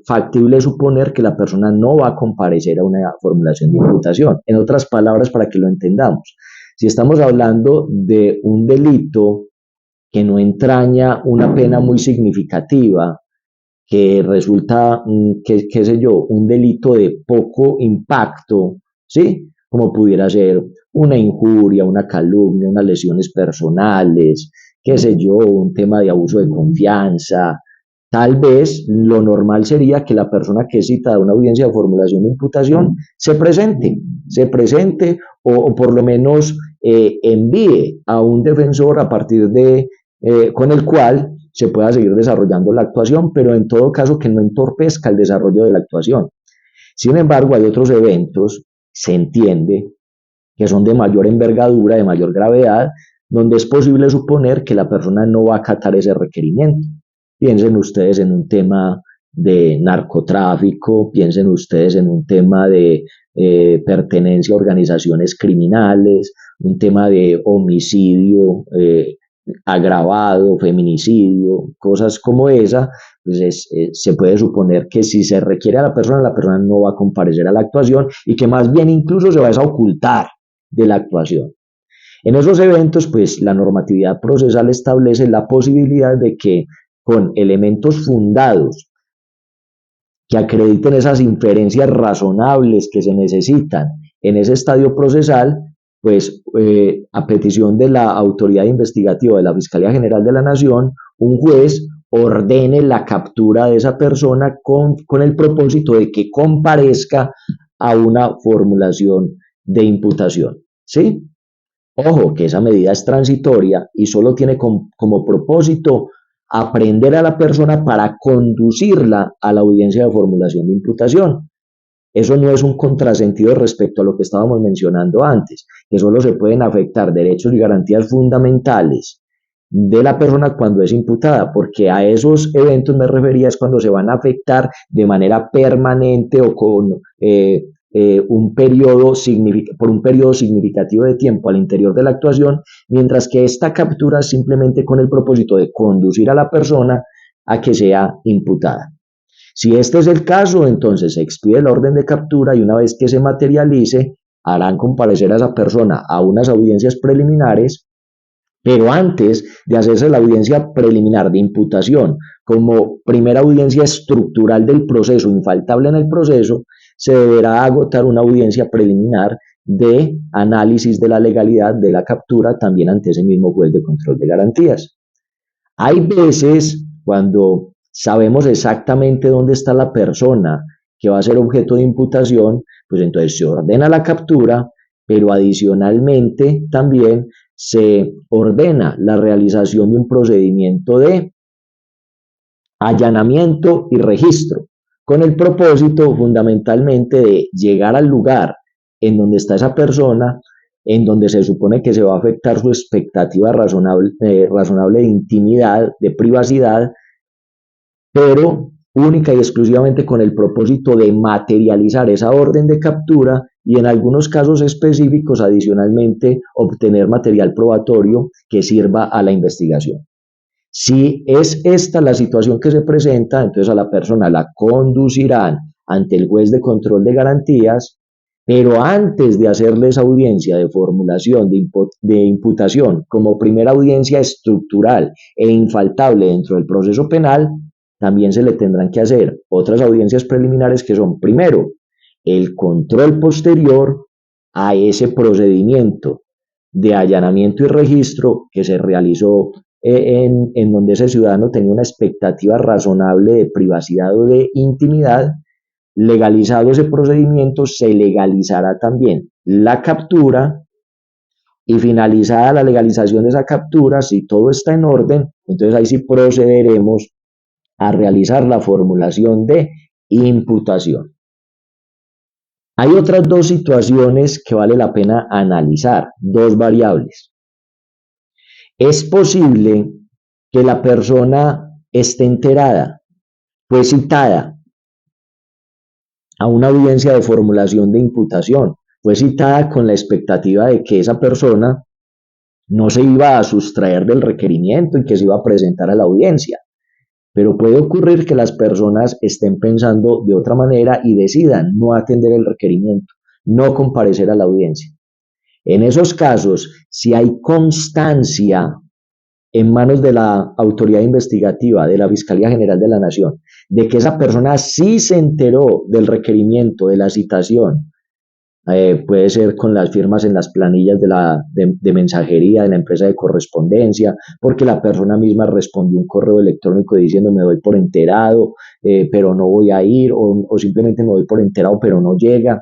factible suponer que la persona no va a comparecer a una formulación de imputación. En otras palabras, para que lo entendamos, si estamos hablando de un delito que no entraña una pena muy significativa, que resulta, qué sé yo, un delito de poco impacto, ¿sí? Como pudiera ser una injuria, una calumnia, unas lesiones personales, qué sé yo, un tema de abuso de confianza. Tal vez lo normal sería que la persona que es citada a una audiencia de formulación de imputación se presente o por lo menos envíe a un defensor a partir de con el cual se pueda seguir desarrollando la actuación, pero en todo caso que no entorpezca el desarrollo de la actuación. Sin embargo, hay otros eventos, se entiende, que son de mayor envergadura, de mayor gravedad, donde es posible suponer que la persona no va a acatar ese requerimiento. Piensen ustedes en un tema de narcotráfico, piensen ustedes en un tema de pertenencia a organizaciones criminales, un tema de homicidio agravado, feminicidio, cosas como esa, pues se puede suponer que si se requiere a la persona no va a comparecer a la actuación y que más bien incluso se va a ocultar de la actuación. En esos eventos, pues la normatividad procesal establece la posibilidad de que con elementos fundados que acrediten esas inferencias razonables que se necesitan en ese estadio procesal, pues a petición de la autoridad investigativa de la Fiscalía General de la Nación, un juez ordene la captura de esa persona con el propósito de que comparezca a una formulación de imputación. ¿Sí? Ojo, que esa medida es transitoria y solo tiene como propósito aprender a la persona para conducirla a la audiencia de formulación de imputación. Eso no es un contrasentido respecto a lo que estábamos mencionando antes, que solo se pueden afectar derechos y garantías fundamentales de la persona cuando es imputada, porque a esos eventos me refería es cuando se van a afectar de manera permanente o con por un periodo significativo de tiempo al interior de la actuación, mientras que esta captura es simplemente con el propósito de conducir a la persona a que sea imputada. Si este es el caso, entonces se expide la orden de captura y una vez que se materialice, harán comparecer a esa persona a unas audiencias preliminares, pero antes de hacerse la audiencia preliminar de imputación como primera audiencia estructural del proceso, infaltable en el proceso, se deberá agotar una audiencia preliminar de análisis de la legalidad de la captura también ante ese mismo juez de control de garantías. Hay veces cuando sabemos exactamente dónde está la persona que va a ser objeto de imputación, pues entonces se ordena la captura, pero adicionalmente también se ordena la realización de un procedimiento de allanamiento y registro, con el propósito fundamentalmente de llegar al lugar en donde está esa persona, en donde se supone que se va a afectar su expectativa razonable de intimidad, de privacidad, pero única y exclusivamente con el propósito de materializar esa orden de captura y en algunos casos específicos adicionalmente obtener material probatorio que sirva a la investigación. Si es esta la situación que se presenta, entonces a la persona la conducirán ante el juez de control de garantías, pero antes de hacerle esa audiencia de formulación de imputación como primera audiencia estructural e infaltable dentro del proceso penal, también se le tendrán que hacer otras audiencias preliminares que son, primero, el control posterior a ese procedimiento de allanamiento y registro que se realizó en donde ese ciudadano tenía una expectativa razonable de privacidad o de intimidad. Legalizado ese procedimiento, se legalizará también la captura y finalizada la legalización de esa captura, si todo está en orden, entonces ahí sí procederemos a realizar la formulación de imputación. Hay otras dos situaciones que vale la pena analizar, dos variables. Es posible que la persona esté enterada, fue citada a una audiencia de formulación de imputación, fue citada con la expectativa de que esa persona no se iba a sustraer del requerimiento y que se iba a presentar a la audiencia. Pero puede ocurrir que las personas estén pensando de otra manera y decidan no atender el requerimiento, no comparecer a la audiencia. En esos casos, si hay constancia en manos de la autoridad investigativa, de la Fiscalía General de la Nación, de que esa persona sí se enteró del requerimiento, de la citación, puede ser con las firmas en las planillas de mensajería de la empresa de correspondencia, porque la persona misma respondió un correo electrónico diciendo me doy por enterado, pero no voy a ir, o simplemente me doy por enterado, pero no llega.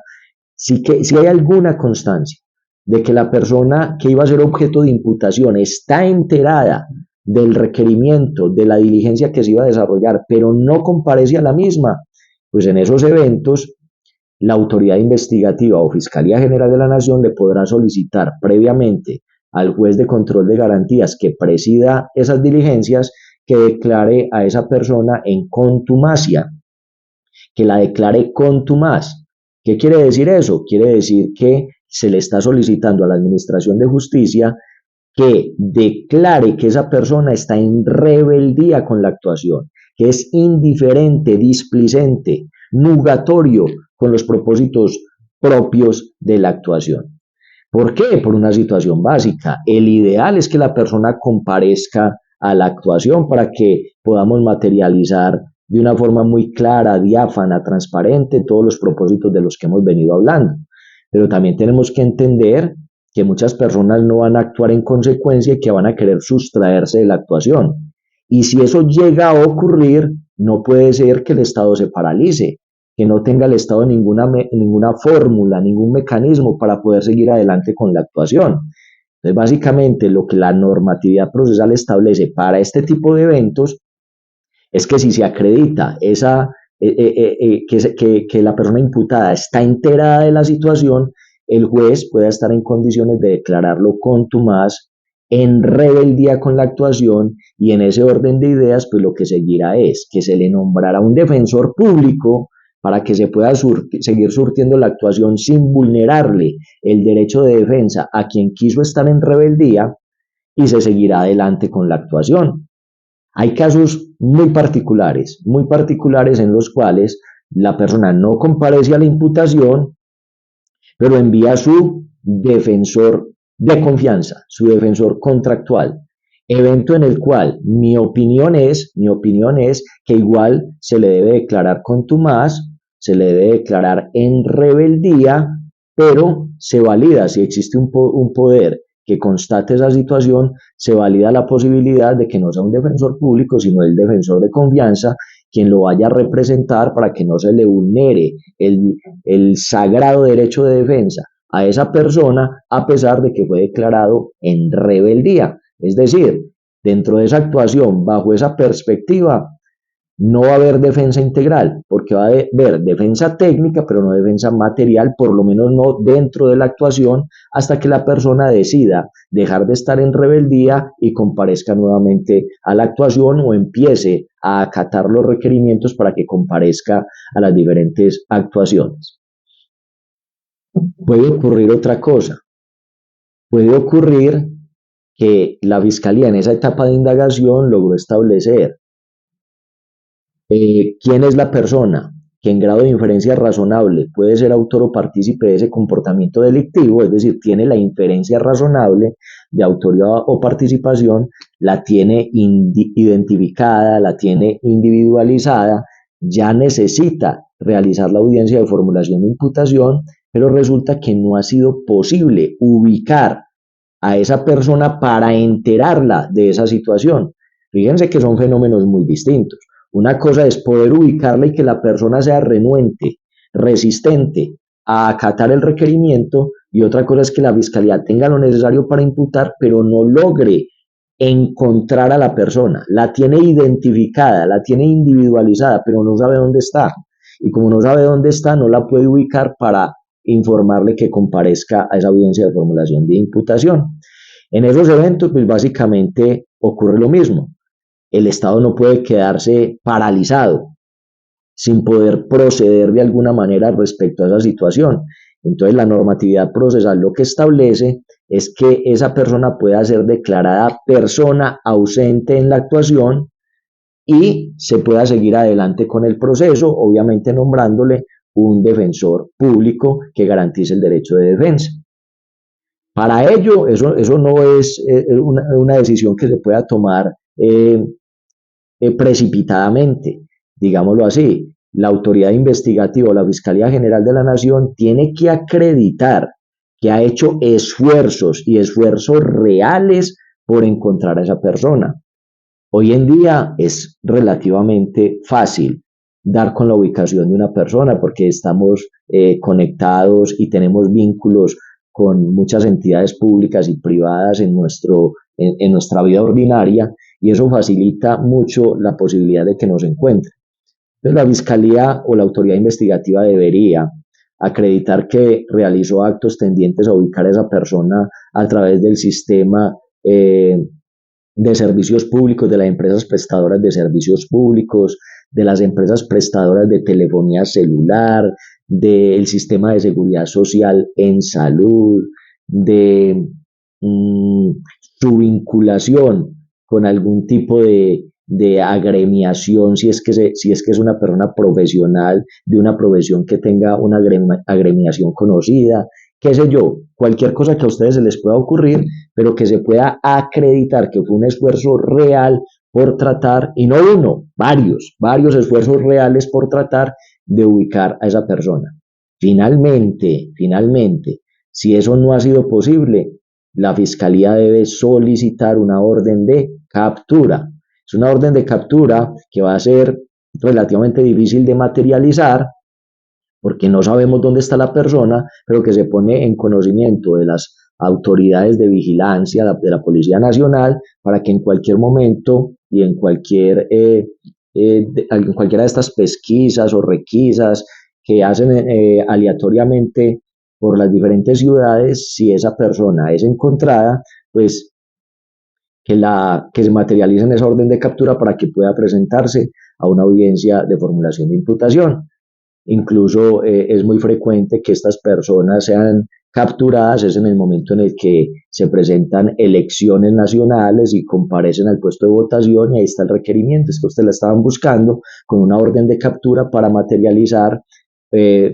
Si hay alguna constancia de que la persona que iba a ser objeto de imputación está enterada del requerimiento, de la diligencia que se iba a desarrollar, pero no comparece a la misma, pues en esos eventos la autoridad investigativa o Fiscalía General de la Nación le podrá solicitar previamente al juez de control de garantías que presida esas diligencias que declare a esa persona en contumacia, que la declare contumaz. ¿Qué quiere decir eso? Quiere decir que se le está solicitando a la Administración de Justicia que declare que esa persona está en rebeldía con la actuación, que es indiferente, displicente, nugatorio con los propósitos propios de la actuación. ¿Por qué? Por una situación básica. El ideal es que la persona comparezca a la actuación para que podamos materializar de una forma muy clara, diáfana, transparente todos los propósitos de los que hemos venido hablando. Pero también tenemos que entender que muchas personas no van a actuar en consecuencia y que van a querer sustraerse de la actuación. Y si eso llega a ocurrir, no puede ser que el Estado se paralice, que no tenga el Estado ninguna fórmula, ningún mecanismo para poder seguir adelante con la actuación. Entonces, básicamente, lo que la normatividad procesal establece para este tipo de eventos es que si se acredita que la persona imputada está enterada de la situación, el juez pueda estar en condiciones de declararlo contumaz en rebeldía con la actuación, y en ese orden de ideas, pues lo que seguirá es que se le nombrará un defensor público para que se pueda seguir surtiendo la actuación sin vulnerarle el derecho de defensa a quien quiso estar en rebeldía, y se seguirá adelante con la actuación. Hay casos muy particulares en los cuales la persona no comparece a la imputación, pero envía a su defensor de confianza, su defensor contractual, evento en el cual mi opinión es que igual se le debe declarar contumaz, se le debe declarar en rebeldía, pero se valida si existe un poder que constate esa situación, se valida la posibilidad de que no sea un defensor público, sino el defensor de confianza, quien lo vaya a representar para que no se le vulnere el sagrado derecho de defensa a esa persona, a pesar de que fue declarado en rebeldía. Es decir, dentro de esa actuación, bajo esa perspectiva, no va a haber defensa integral, porque va a haber defensa técnica, pero no defensa material, por lo menos no dentro de la actuación, hasta que la persona decida dejar de estar en rebeldía y comparezca nuevamente a la actuación, o empiece a acatar los requerimientos para que comparezca a las diferentes actuaciones. Puede ocurrir otra cosa, puede ocurrir que la fiscalía en esa etapa de indagación logró establecer quién es la persona que en grado de inferencia razonable puede ser autor o partícipe de ese comportamiento delictivo, es decir, tiene la inferencia razonable de autoría o participación, la tiene identificada, la tiene individualizada, ya necesita realizar la audiencia de formulación de imputación, pero resulta que no ha sido posible ubicar a esa persona para enterarla de esa situación. Fíjense que son fenómenos muy distintos. Una cosa es poder ubicarla y que la persona sea renuente, resistente a acatar el requerimiento, y otra cosa es que la fiscalía tenga lo necesario para imputar, pero no logre encontrar a la persona. La tiene identificada, la tiene individualizada, pero no sabe dónde está. Y como no sabe dónde está, no la puede ubicar para informarle que comparezca a esa audiencia de formulación de imputación. En esos eventos, pues básicamente ocurre lo mismo. El Estado no puede quedarse paralizado sin poder proceder de alguna manera respecto a esa situación. Entonces, la normatividad procesal lo que establece es que esa persona pueda ser declarada persona ausente en la actuación y se pueda seguir adelante con el proceso, obviamente nombrándole un defensor público que garantice el derecho de defensa. Para ello, eso no es una decisión que se pueda tomar precipitadamente, digámoslo así. La autoridad investigativa o la Fiscalía General de la Nación tiene que acreditar que ha hecho esfuerzos y esfuerzos reales por encontrar a esa persona. Hoy en día es relativamente fácil dar con la ubicación de una persona porque estamos conectados y tenemos vínculos con muchas entidades públicas y privadas en nuestra vida ordinaria, y eso facilita mucho la posibilidad de que nos encuentren. Entonces, la Fiscalía o la autoridad investigativa debería acreditar que realizó actos tendientes a ubicar a esa persona a través del sistema de servicios públicos, de las empresas prestadoras de servicios públicos, de las empresas prestadoras de telefonía celular, del sistema de seguridad social en salud, de su vinculación con algún tipo de agremiación, si es que es una persona profesional de una profesión que tenga una agremiación conocida, qué sé yo, cualquier cosa que a ustedes se les pueda ocurrir, pero que se pueda acreditar que fue un esfuerzo real por tratar, y no uno, varios esfuerzos reales por tratar de ubicar a esa persona. Finalmente, si eso no ha sido posible, la Fiscalía debe solicitar una orden de captura. Es una orden de captura que va a ser relativamente difícil de materializar porque no sabemos dónde está la persona, pero que se pone en conocimiento de las autoridades de vigilancia de la Policía Nacional para que en cualquier momento y en cualquiera de estas pesquisas o requisas que hacen aleatoriamente por las diferentes ciudades, si esa persona es encontrada, pues que se materialice en esa orden de captura para que pueda presentarse a una audiencia de formulación de imputación. Incluso es muy frecuente que estas personas sean capturadas es en el momento en el que se presentan elecciones nacionales y comparecen al puesto de votación y ahí está el requerimiento, es que ustedes la estaban buscando con una orden de captura para materializar,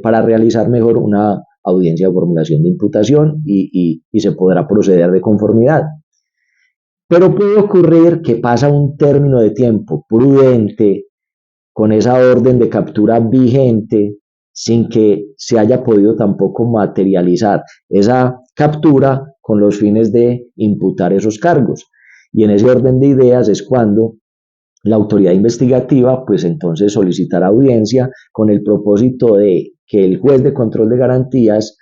para realizar mejor una audiencia de formulación de imputación y se podrá proceder de conformidad. Pero puede ocurrir que pasa un término de tiempo prudente con esa orden de captura vigente sin que se haya podido tampoco materializar esa captura con los fines de imputar esos cargos. Y en ese orden de ideas es cuando la autoridad investigativa pues entonces solicitará audiencia con el propósito de que el juez de control de garantías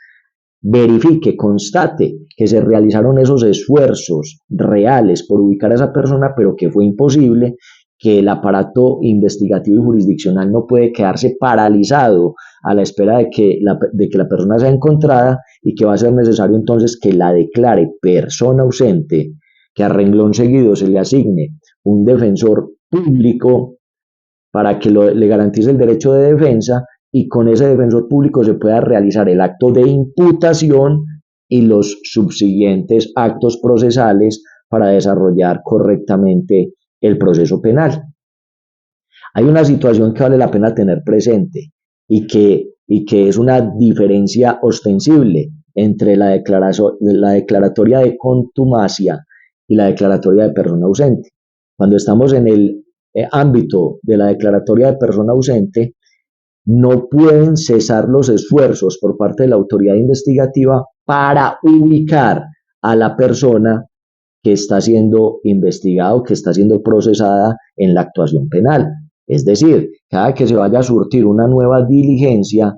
verifique, constate que se realizaron esos esfuerzos reales por ubicar a esa persona, pero que fue imposible, que el aparato investigativo y jurisdiccional no puede quedarse paralizado a la espera de que la persona sea encontrada y que va a ser necesario entonces que la declare persona ausente, que a renglón seguido se le asigne un defensor público para que le garantice el derecho de defensa y con ese defensor público se pueda realizar el acto de imputación y los subsiguientes actos procesales para desarrollar correctamente el proceso penal. Hay una situación que vale la pena tener presente y que es una diferencia ostensible entre la declaratoria de contumacia y la declaratoria de persona ausente. Cuando estamos en el ámbito de la declaratoria de persona ausente, no pueden cesar los esfuerzos por parte de la autoridad investigativa para ubicar a la persona que está siendo investigada o que está siendo procesada en la actuación penal. Es decir, cada que se vaya a surtir una nueva diligencia,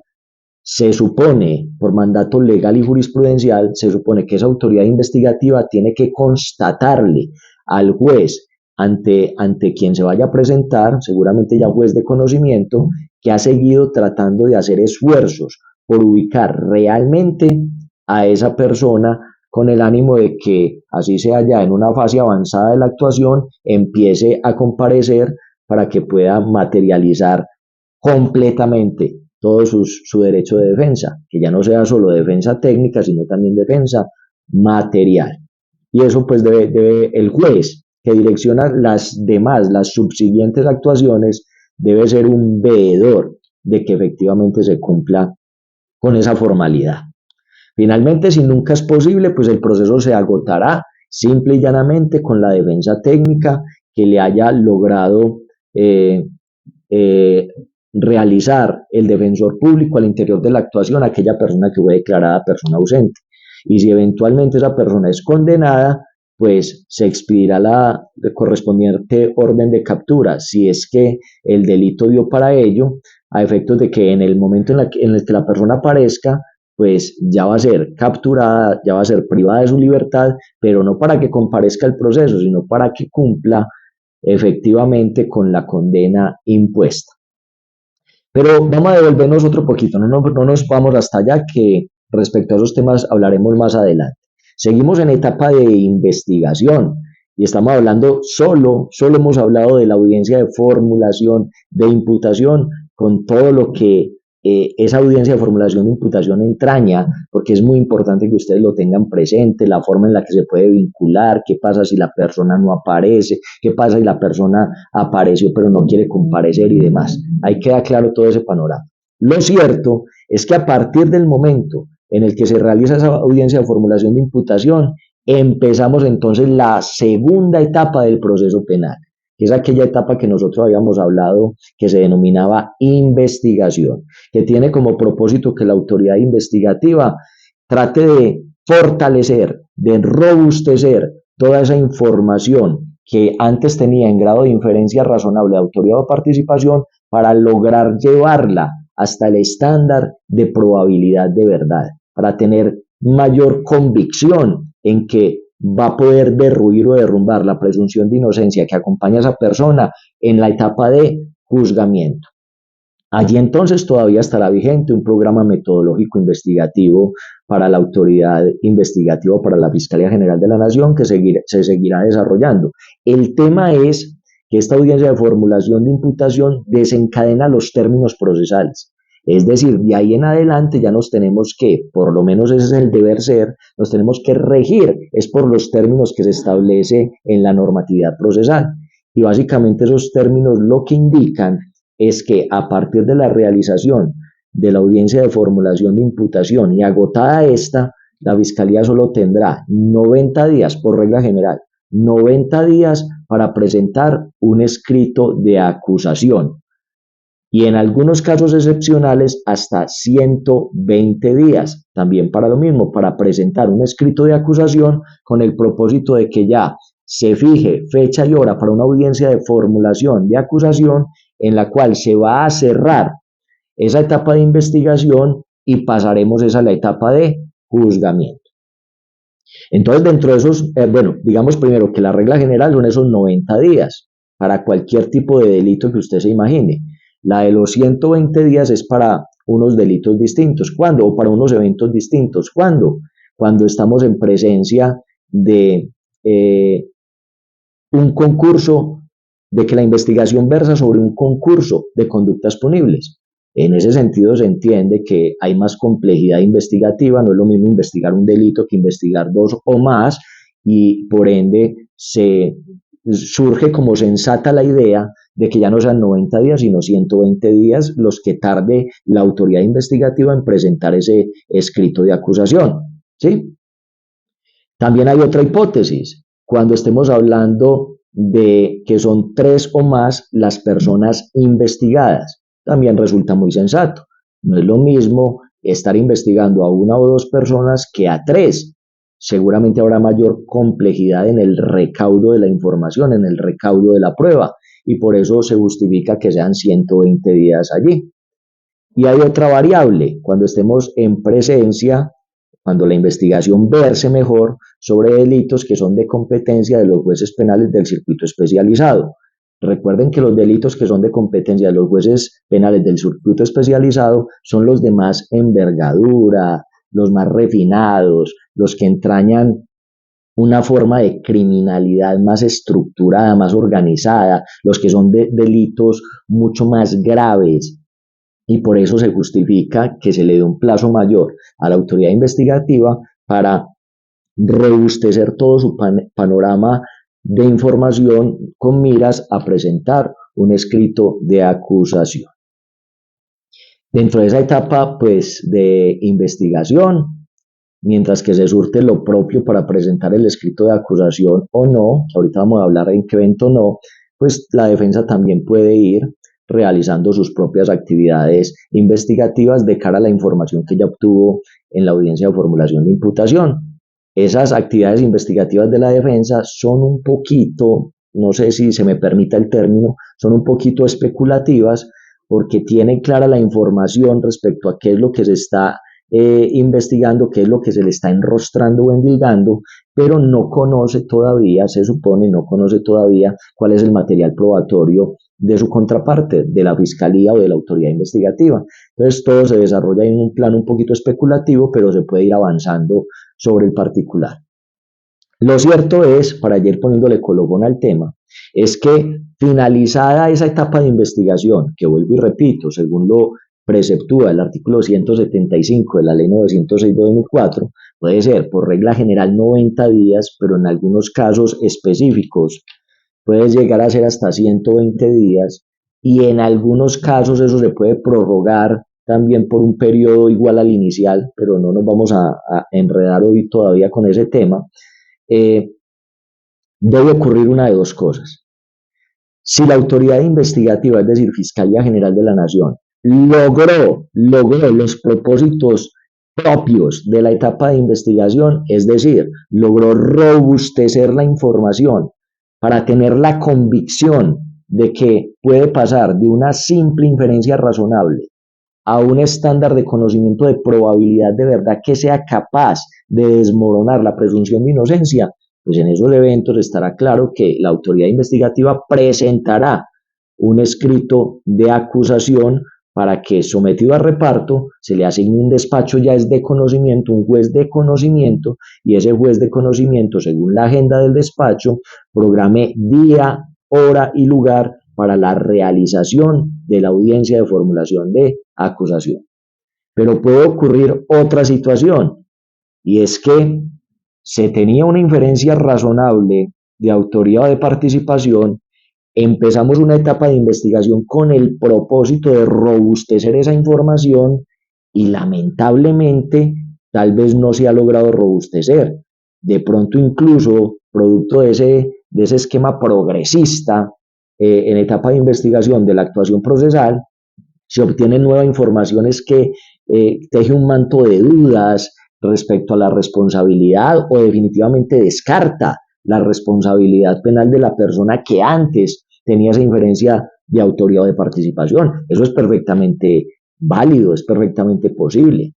se supone, por mandato legal y jurisprudencial, se supone que esa autoridad investigativa tiene que constatarle al juez ante quien se vaya a presentar, seguramente ya juez de conocimiento, que ha seguido tratando de hacer esfuerzos por ubicar realmente a esa persona con el ánimo de que, así sea ya en una fase avanzada de la actuación, empiece a comparecer para que pueda materializar completamente todo su derecho de defensa, que ya no sea solo defensa técnica, sino también defensa material. Y eso pues debe el juez que direcciona las demás, las subsiguientes actuaciones, debe ser un veedor de que efectivamente se cumpla con esa formalidad. Finalmente, si nunca es posible, pues el proceso se agotará simple y llanamente con la defensa técnica que le haya logrado eh, realizar el defensor público al interior de la actuación aquella persona que fue declarada persona ausente. Y si eventualmente esa persona es condenada, pues se expedirá la correspondiente orden de captura, si es que el delito dio para ello, a efectos de que en el momento en el que la persona aparezca, pues ya va a ser capturada, ya va a ser privada de su libertad, pero no para que comparezca al proceso, sino para que cumpla efectivamente con la condena impuesta. Pero vamos a devolvernos otro poquito, no nos vamos hasta allá, que respecto a esos temas hablaremos más adelante. Seguimos en etapa de investigación y estamos hablando solo hemos hablado de la audiencia de formulación de imputación con todo lo que esa audiencia de formulación de imputación entraña, porque es muy importante que ustedes lo tengan presente, la forma en la que se puede vincular, qué pasa si la persona no aparece, qué pasa si la persona apareció pero no quiere comparecer y demás. Ahí queda claro todo ese panorama. Lo cierto es que a partir del momento en el que se realiza esa audiencia de formulación de imputación, empezamos entonces la segunda etapa del proceso penal, que es aquella etapa que nosotros habíamos hablado que se denominaba investigación, que tiene como propósito que la autoridad investigativa trate de fortalecer, de robustecer toda esa información que antes tenía en grado de inferencia razonable de autoridad o participación para lograr llevarla hasta el estándar de probabilidad de verdad, para tener mayor convicción en que va a poder derruir o derrumbar la presunción de inocencia que acompaña a esa persona en la etapa de juzgamiento. Allí entonces todavía estará vigente un programa metodológico investigativo para la autoridad investigativa, para la Fiscalía General de la Nación, que se seguirá desarrollando. El tema es que esta audiencia de formulación de imputación desencadena los términos procesales. Es decir, de ahí en adelante ya nos tenemos que, por lo menos ese es el deber ser, nos tenemos que regir, es por los términos que se establece en la normatividad procesal. Y básicamente esos términos lo que indican es que a partir de la realización de la audiencia de formulación de imputación y agotada esta, la Fiscalía solo tendrá 90 días por regla general, 90 días para presentar un escrito de acusación y en algunos casos excepcionales hasta 120 días, también para lo mismo, para presentar un escrito de acusación con el propósito de que ya se fije fecha y hora para una audiencia de formulación de acusación en la cual se va a cerrar esa etapa de investigación y pasaremos esa a la etapa de juzgamiento. Entonces, dentro de esos, bueno, digamos primero que la regla general son esos 90 días para cualquier tipo de delito que usted se imagine. La de los 120 días es para unos delitos distintos. ¿Cuándo? O para unos eventos distintos. ¿Cuándo? Cuando estamos en presencia de un concurso, de que la investigación versa sobre un concurso de conductas punibles. En ese sentido se entiende que hay más complejidad investigativa, no es lo mismo investigar un delito que investigar dos o más, y por ende se surge como sensata la idea de que ya no sean 90 días, sino 120 días los que tarde la autoridad investigativa en presentar ese escrito de acusación. ¿Sí? También hay otra hipótesis, cuando estemos hablando de que son 3 o más las personas investigadas, también resulta muy sensato. No es lo mismo estar investigando a una o dos personas que a 3. Seguramente habrá mayor complejidad en el recaudo de la información, en el recaudo de la prueba, y por eso se justifica que sean 120 días allí. Y hay otra variable, cuando estemos en presencia, cuando la investigación verse mejor sobre delitos que son de competencia de los jueces penales del circuito especializado. Recuerden que los delitos que son de competencia de los jueces penales del circuito especializado son los de más envergadura, los más refinados, los que entrañan una forma de criminalidad más estructurada, más organizada, los que son de delitos mucho más graves, y por eso se justifica que se le dé un plazo mayor a la autoridad investigativa para robustecer todo su panorama de información con miras a presentar un escrito de acusación. Dentro de esa etapa, pues, de investigación, mientras que se surte lo propio para presentar el escrito de acusación o no, que ahorita vamos a hablar en qué evento no, pues la defensa también puede ir realizando sus propias actividades investigativas de cara a la información que ya obtuvo en la audiencia de formulación de imputación. Esas actividades investigativas de la defensa son un poquito, no sé si se me permita el término, son un poquito especulativas porque tienen clara la información respecto a qué es lo que se está investigando, qué es lo que se le está enrostrando o endilgando, pero no conoce todavía, se supone, no conoce todavía cuál es el material probatorio de su contraparte, de la fiscalía o de la autoridad investigativa. Entonces todo se desarrolla en un plano un poquito especulativo, pero se puede ir avanzando sobre el particular. Lo cierto es, para ir poniéndole colofón al tema, es que finalizada esa etapa de investigación, que vuelvo y repito, según lo preceptúa el artículo 175 de la ley 906 de 2004, puede ser por regla general 90 días, pero en algunos casos específicos puede llegar a ser hasta 120 días y en algunos casos eso se puede prorrogar también por un periodo igual al inicial, pero no nos vamos a enredar hoy todavía con ese tema. Debe ocurrir una de dos cosas. Si la autoridad investigativa, es decir, Fiscalía General de la Nación, logró los propósitos propios de la etapa de investigación, es decir, logró robustecer la información para tener la convicción de que puede pasar de una simple inferencia razonable a un estándar de conocimiento de probabilidad de verdad que sea capaz de desmoronar la presunción de inocencia, pues en esos eventos estará claro que la autoridad investigativa presentará un escrito de acusación para que, sometido a reparto, se le asigne un despacho ya es de conocimiento, un juez de conocimiento, y ese juez de conocimiento, según la agenda del despacho, programe día, hora y lugar para la realización de la audiencia de formulación de acusación. Pero puede ocurrir otra situación, y es que se tenía una inferencia razonable de autoría o de participación, empezamos una etapa de investigación con el propósito de robustecer esa información y lamentablemente tal vez no se ha logrado robustecer. De pronto incluso producto de ese esquema progresista en etapa de investigación de la actuación procesal, se obtienen nuevas informaciones que teje un manto de dudas respecto a la responsabilidad o definitivamente descarta la responsabilidad penal de la persona que antes tenía esa inferencia de autoría o de participación. Eso es perfectamente válido, es perfectamente posible.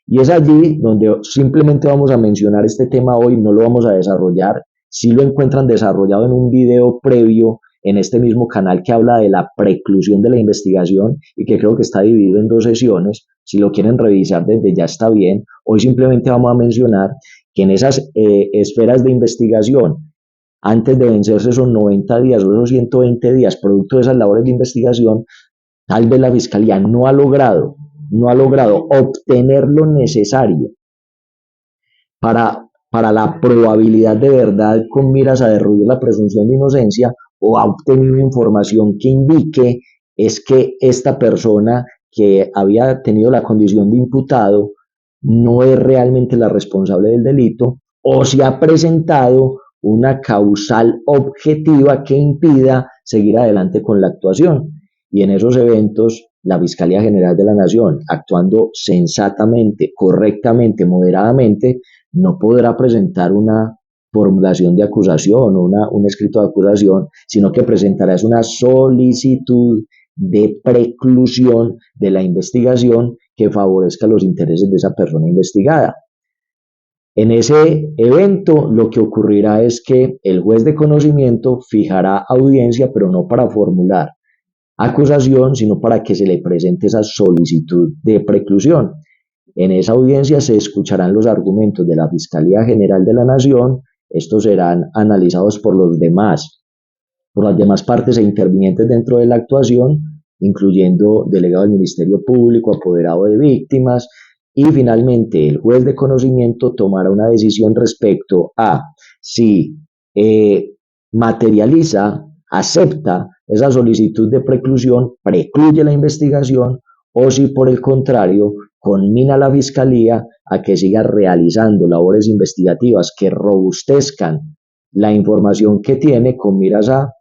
Y es allí donde simplemente vamos a mencionar este tema hoy, no lo vamos a desarrollar. Si lo encuentran desarrollado en un video previo en este mismo canal que habla de la preclusión de la investigación y que creo que está dividido en dos sesiones. Si lo quieren revisar desde ya está bien. Hoy simplemente vamos a mencionar que en esas esferas de investigación, antes de vencerse esos 90 días o esos 120 días, producto de esas labores de investigación, tal vez la Fiscalía no ha logrado obtener lo necesario para la probabilidad de verdad con miras a derruir la presunción de inocencia, o ha obtenido información que indique es que esta persona que había tenido la condición de imputado no es realmente la responsable del delito, o se ha presentado una causal objetiva que impida seguir adelante con la actuación. Y en esos eventos, la Fiscalía General de la Nación, actuando sensatamente, correctamente, moderadamente, no podrá presentar una formulación de acusación o un escrito de acusación, sino que presentará una solicitud de preclusión de la investigación que favorezca los intereses de esa persona investigada. En ese evento lo que ocurrirá es que el juez de conocimiento fijará audiencia, pero no para formular acusación, sino para que se le presente esa solicitud de preclusión. En esa audiencia se escucharán los argumentos de la Fiscalía General de la Nación. Estos serán analizados por las demás partes e intervinientes dentro de la actuación, incluyendo delegado del Ministerio Público, apoderado de víctimas, y finalmente el juez de conocimiento tomará una decisión respecto a si materializa, acepta esa solicitud de preclusión, precluye la investigación, o si por el contrario conmina a la Fiscalía a que siga realizando labores investigativas que robustezcan la información que tiene con miras a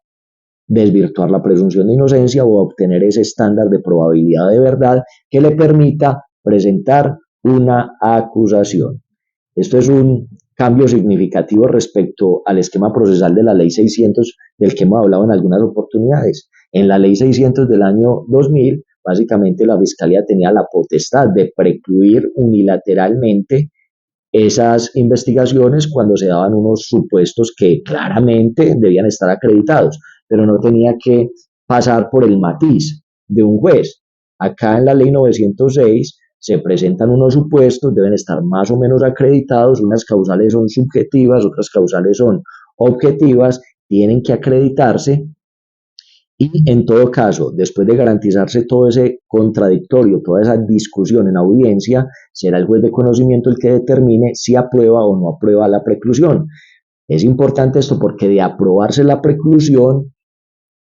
desvirtuar la presunción de inocencia o a obtener ese estándar de probabilidad de verdad que le permita presentar una acusación. Esto es un cambio significativo respecto al esquema procesal de la Ley 600 del que hemos hablado en algunas oportunidades. En la Ley 600 del año 2000, básicamente la Fiscalía tenía la potestad de precluir unilateralmente esas investigaciones cuando se daban unos supuestos que claramente debían estar acreditados, pero no tenía que pasar por el matiz de un juez. Acá en la Ley 906 se presentan unos supuestos, deben estar más o menos acreditados, unas causales son subjetivas, otras causales son objetivas, tienen que acreditarse. Y en todo caso, después de garantizarse todo ese contradictorio, toda esa discusión en audiencia, será el juez de conocimiento el que determine si aprueba o no aprueba la preclusión. Es importante esto porque de aprobarse la preclusión,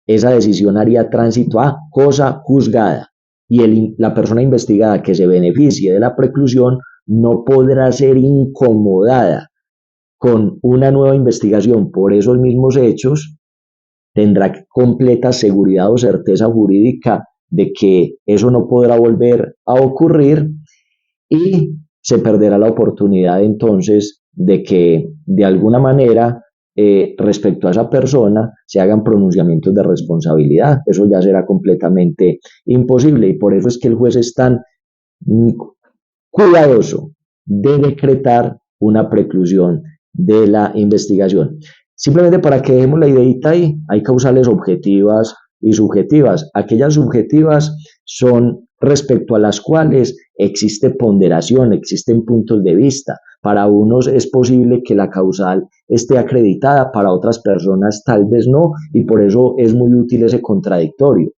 esa decisión haría tránsito a cosa juzgada, y la persona investigada que se beneficie de la preclusión no podrá ser incomodada con una nueva investigación por esos mismos hechos, tendrá completa seguridad o certeza jurídica de que eso no podrá volver a ocurrir, y se perderá la oportunidad entonces de que de alguna manera respecto a esa persona se hagan pronunciamientos de responsabilidad. Eso ya será completamente imposible, y por eso es que el juez es tan cuidadoso de decretar una preclusión de la investigación. Simplemente para que dejemos la ideita ahí, hay causales objetivas y subjetivas. Aquellas subjetivas son respecto a las cuales existe ponderación, existen puntos de vista. Para unos es posible que la causal esté acreditada, para otras personas tal vez no, y por eso es muy útil ese contradictorio.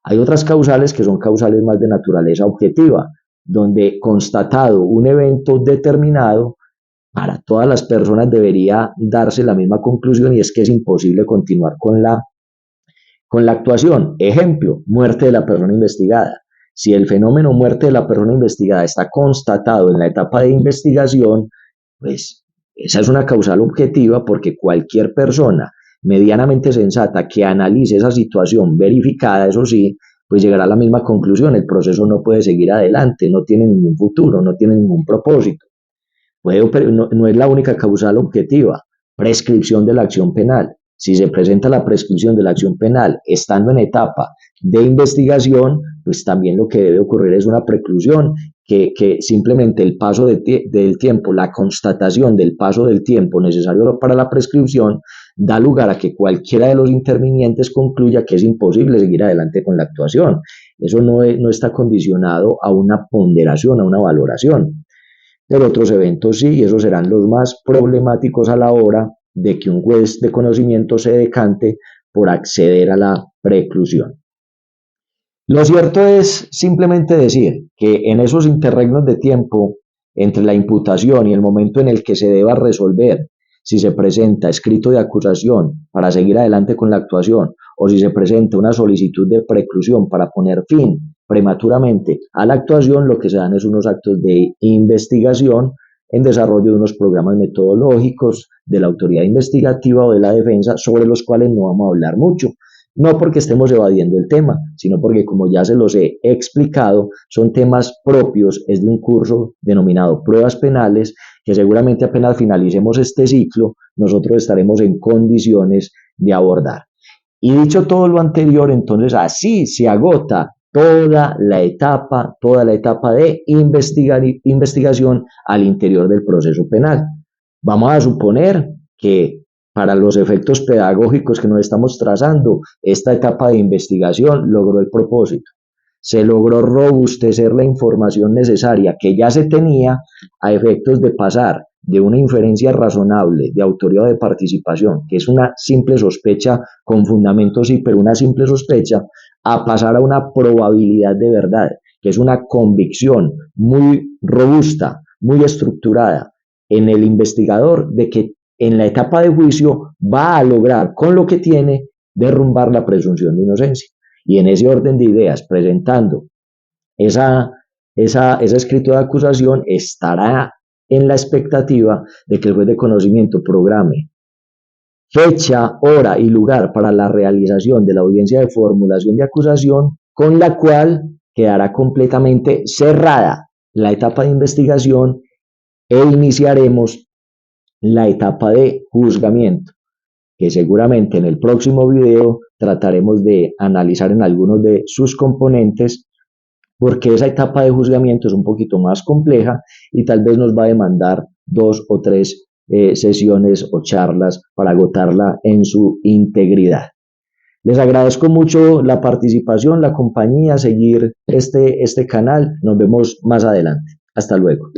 Hay otras causales que son causales más de naturaleza objetiva, donde constatado un evento determinado, para todas las personas debería darse la misma conclusión y es que es imposible continuar con la actuación. Ejemplo, muerte de la persona investigada. Si el fenómeno muerte de la persona investigada está constatado en la etapa de investigación, pues esa es una causal objetiva porque cualquier persona medianamente sensata que analice esa situación verificada, eso sí, pues llegará a la misma conclusión. El proceso no puede seguir adelante, no tiene ningún futuro, no tiene ningún propósito. No es la única causal objetiva. Prescripción de la acción penal. Si se presenta la prescripción de la acción penal estando en etapa de investigación, pues también lo que debe ocurrir es una preclusión, que simplemente el paso del tiempo, la constatación del paso del tiempo necesario para la prescripción, da lugar a que cualquiera de los intervinientes concluya que es imposible seguir adelante con la actuación. Eso no está condicionado a una ponderación, a una valoración. Pero otros eventos sí, y esos serán los más problemáticos a la hora de que un juez de conocimiento se decante por acceder a la preclusión. Lo cierto es simplemente decir que en esos interregnos de tiempo entre la imputación y el momento en el que se deba resolver si se presenta escrito de acusación para seguir adelante con la actuación o si se presenta una solicitud de preclusión para poner fin prematuramente a la actuación, lo que se dan es unos actos de investigación en desarrollo de unos programas metodológicos de la autoridad investigativa o de la defensa sobre los cuales no vamos a hablar mucho. No porque estemos evadiendo el tema, sino porque, como ya se los he explicado, son temas propios, es de un curso denominado Pruebas Penales, que seguramente apenas finalicemos este ciclo, nosotros estaremos en condiciones de abordar. Y dicho todo lo anterior, entonces así se agota toda la etapa de investigación al interior del proceso penal. Vamos a suponer que para los efectos pedagógicos que nos estamos trazando, esta etapa de investigación logró el propósito. Se logró robustecer la información necesaria que ya se tenía a efectos de pasar de una inferencia razonable de autoría o de participación, que es una simple sospecha con fundamentos sí, pero una simple sospecha, a pasar a una probabilidad de verdad, que es una convicción muy robusta, muy estructurada en el investigador de que en la etapa de juicio va a lograr con lo que tiene derrumbar la presunción de inocencia. Y en ese orden de ideas, presentando ese escrito de acusación, estará en la expectativa de que el juez de conocimiento programe fecha, hora y lugar para la realización de la audiencia de formulación de acusación, con la cual quedará completamente cerrada la etapa de investigación e iniciaremos la etapa de juzgamiento, que seguramente en el próximo video trataremos de analizar en algunos de sus componentes, porque esa etapa de juzgamiento es un poquito más compleja y tal vez nos va a demandar 2 o 3 sesiones o charlas para agotarla en su integridad. Les agradezco mucho la participación, la compañía, seguir este canal. Nos vemos más adelante. Hasta luego.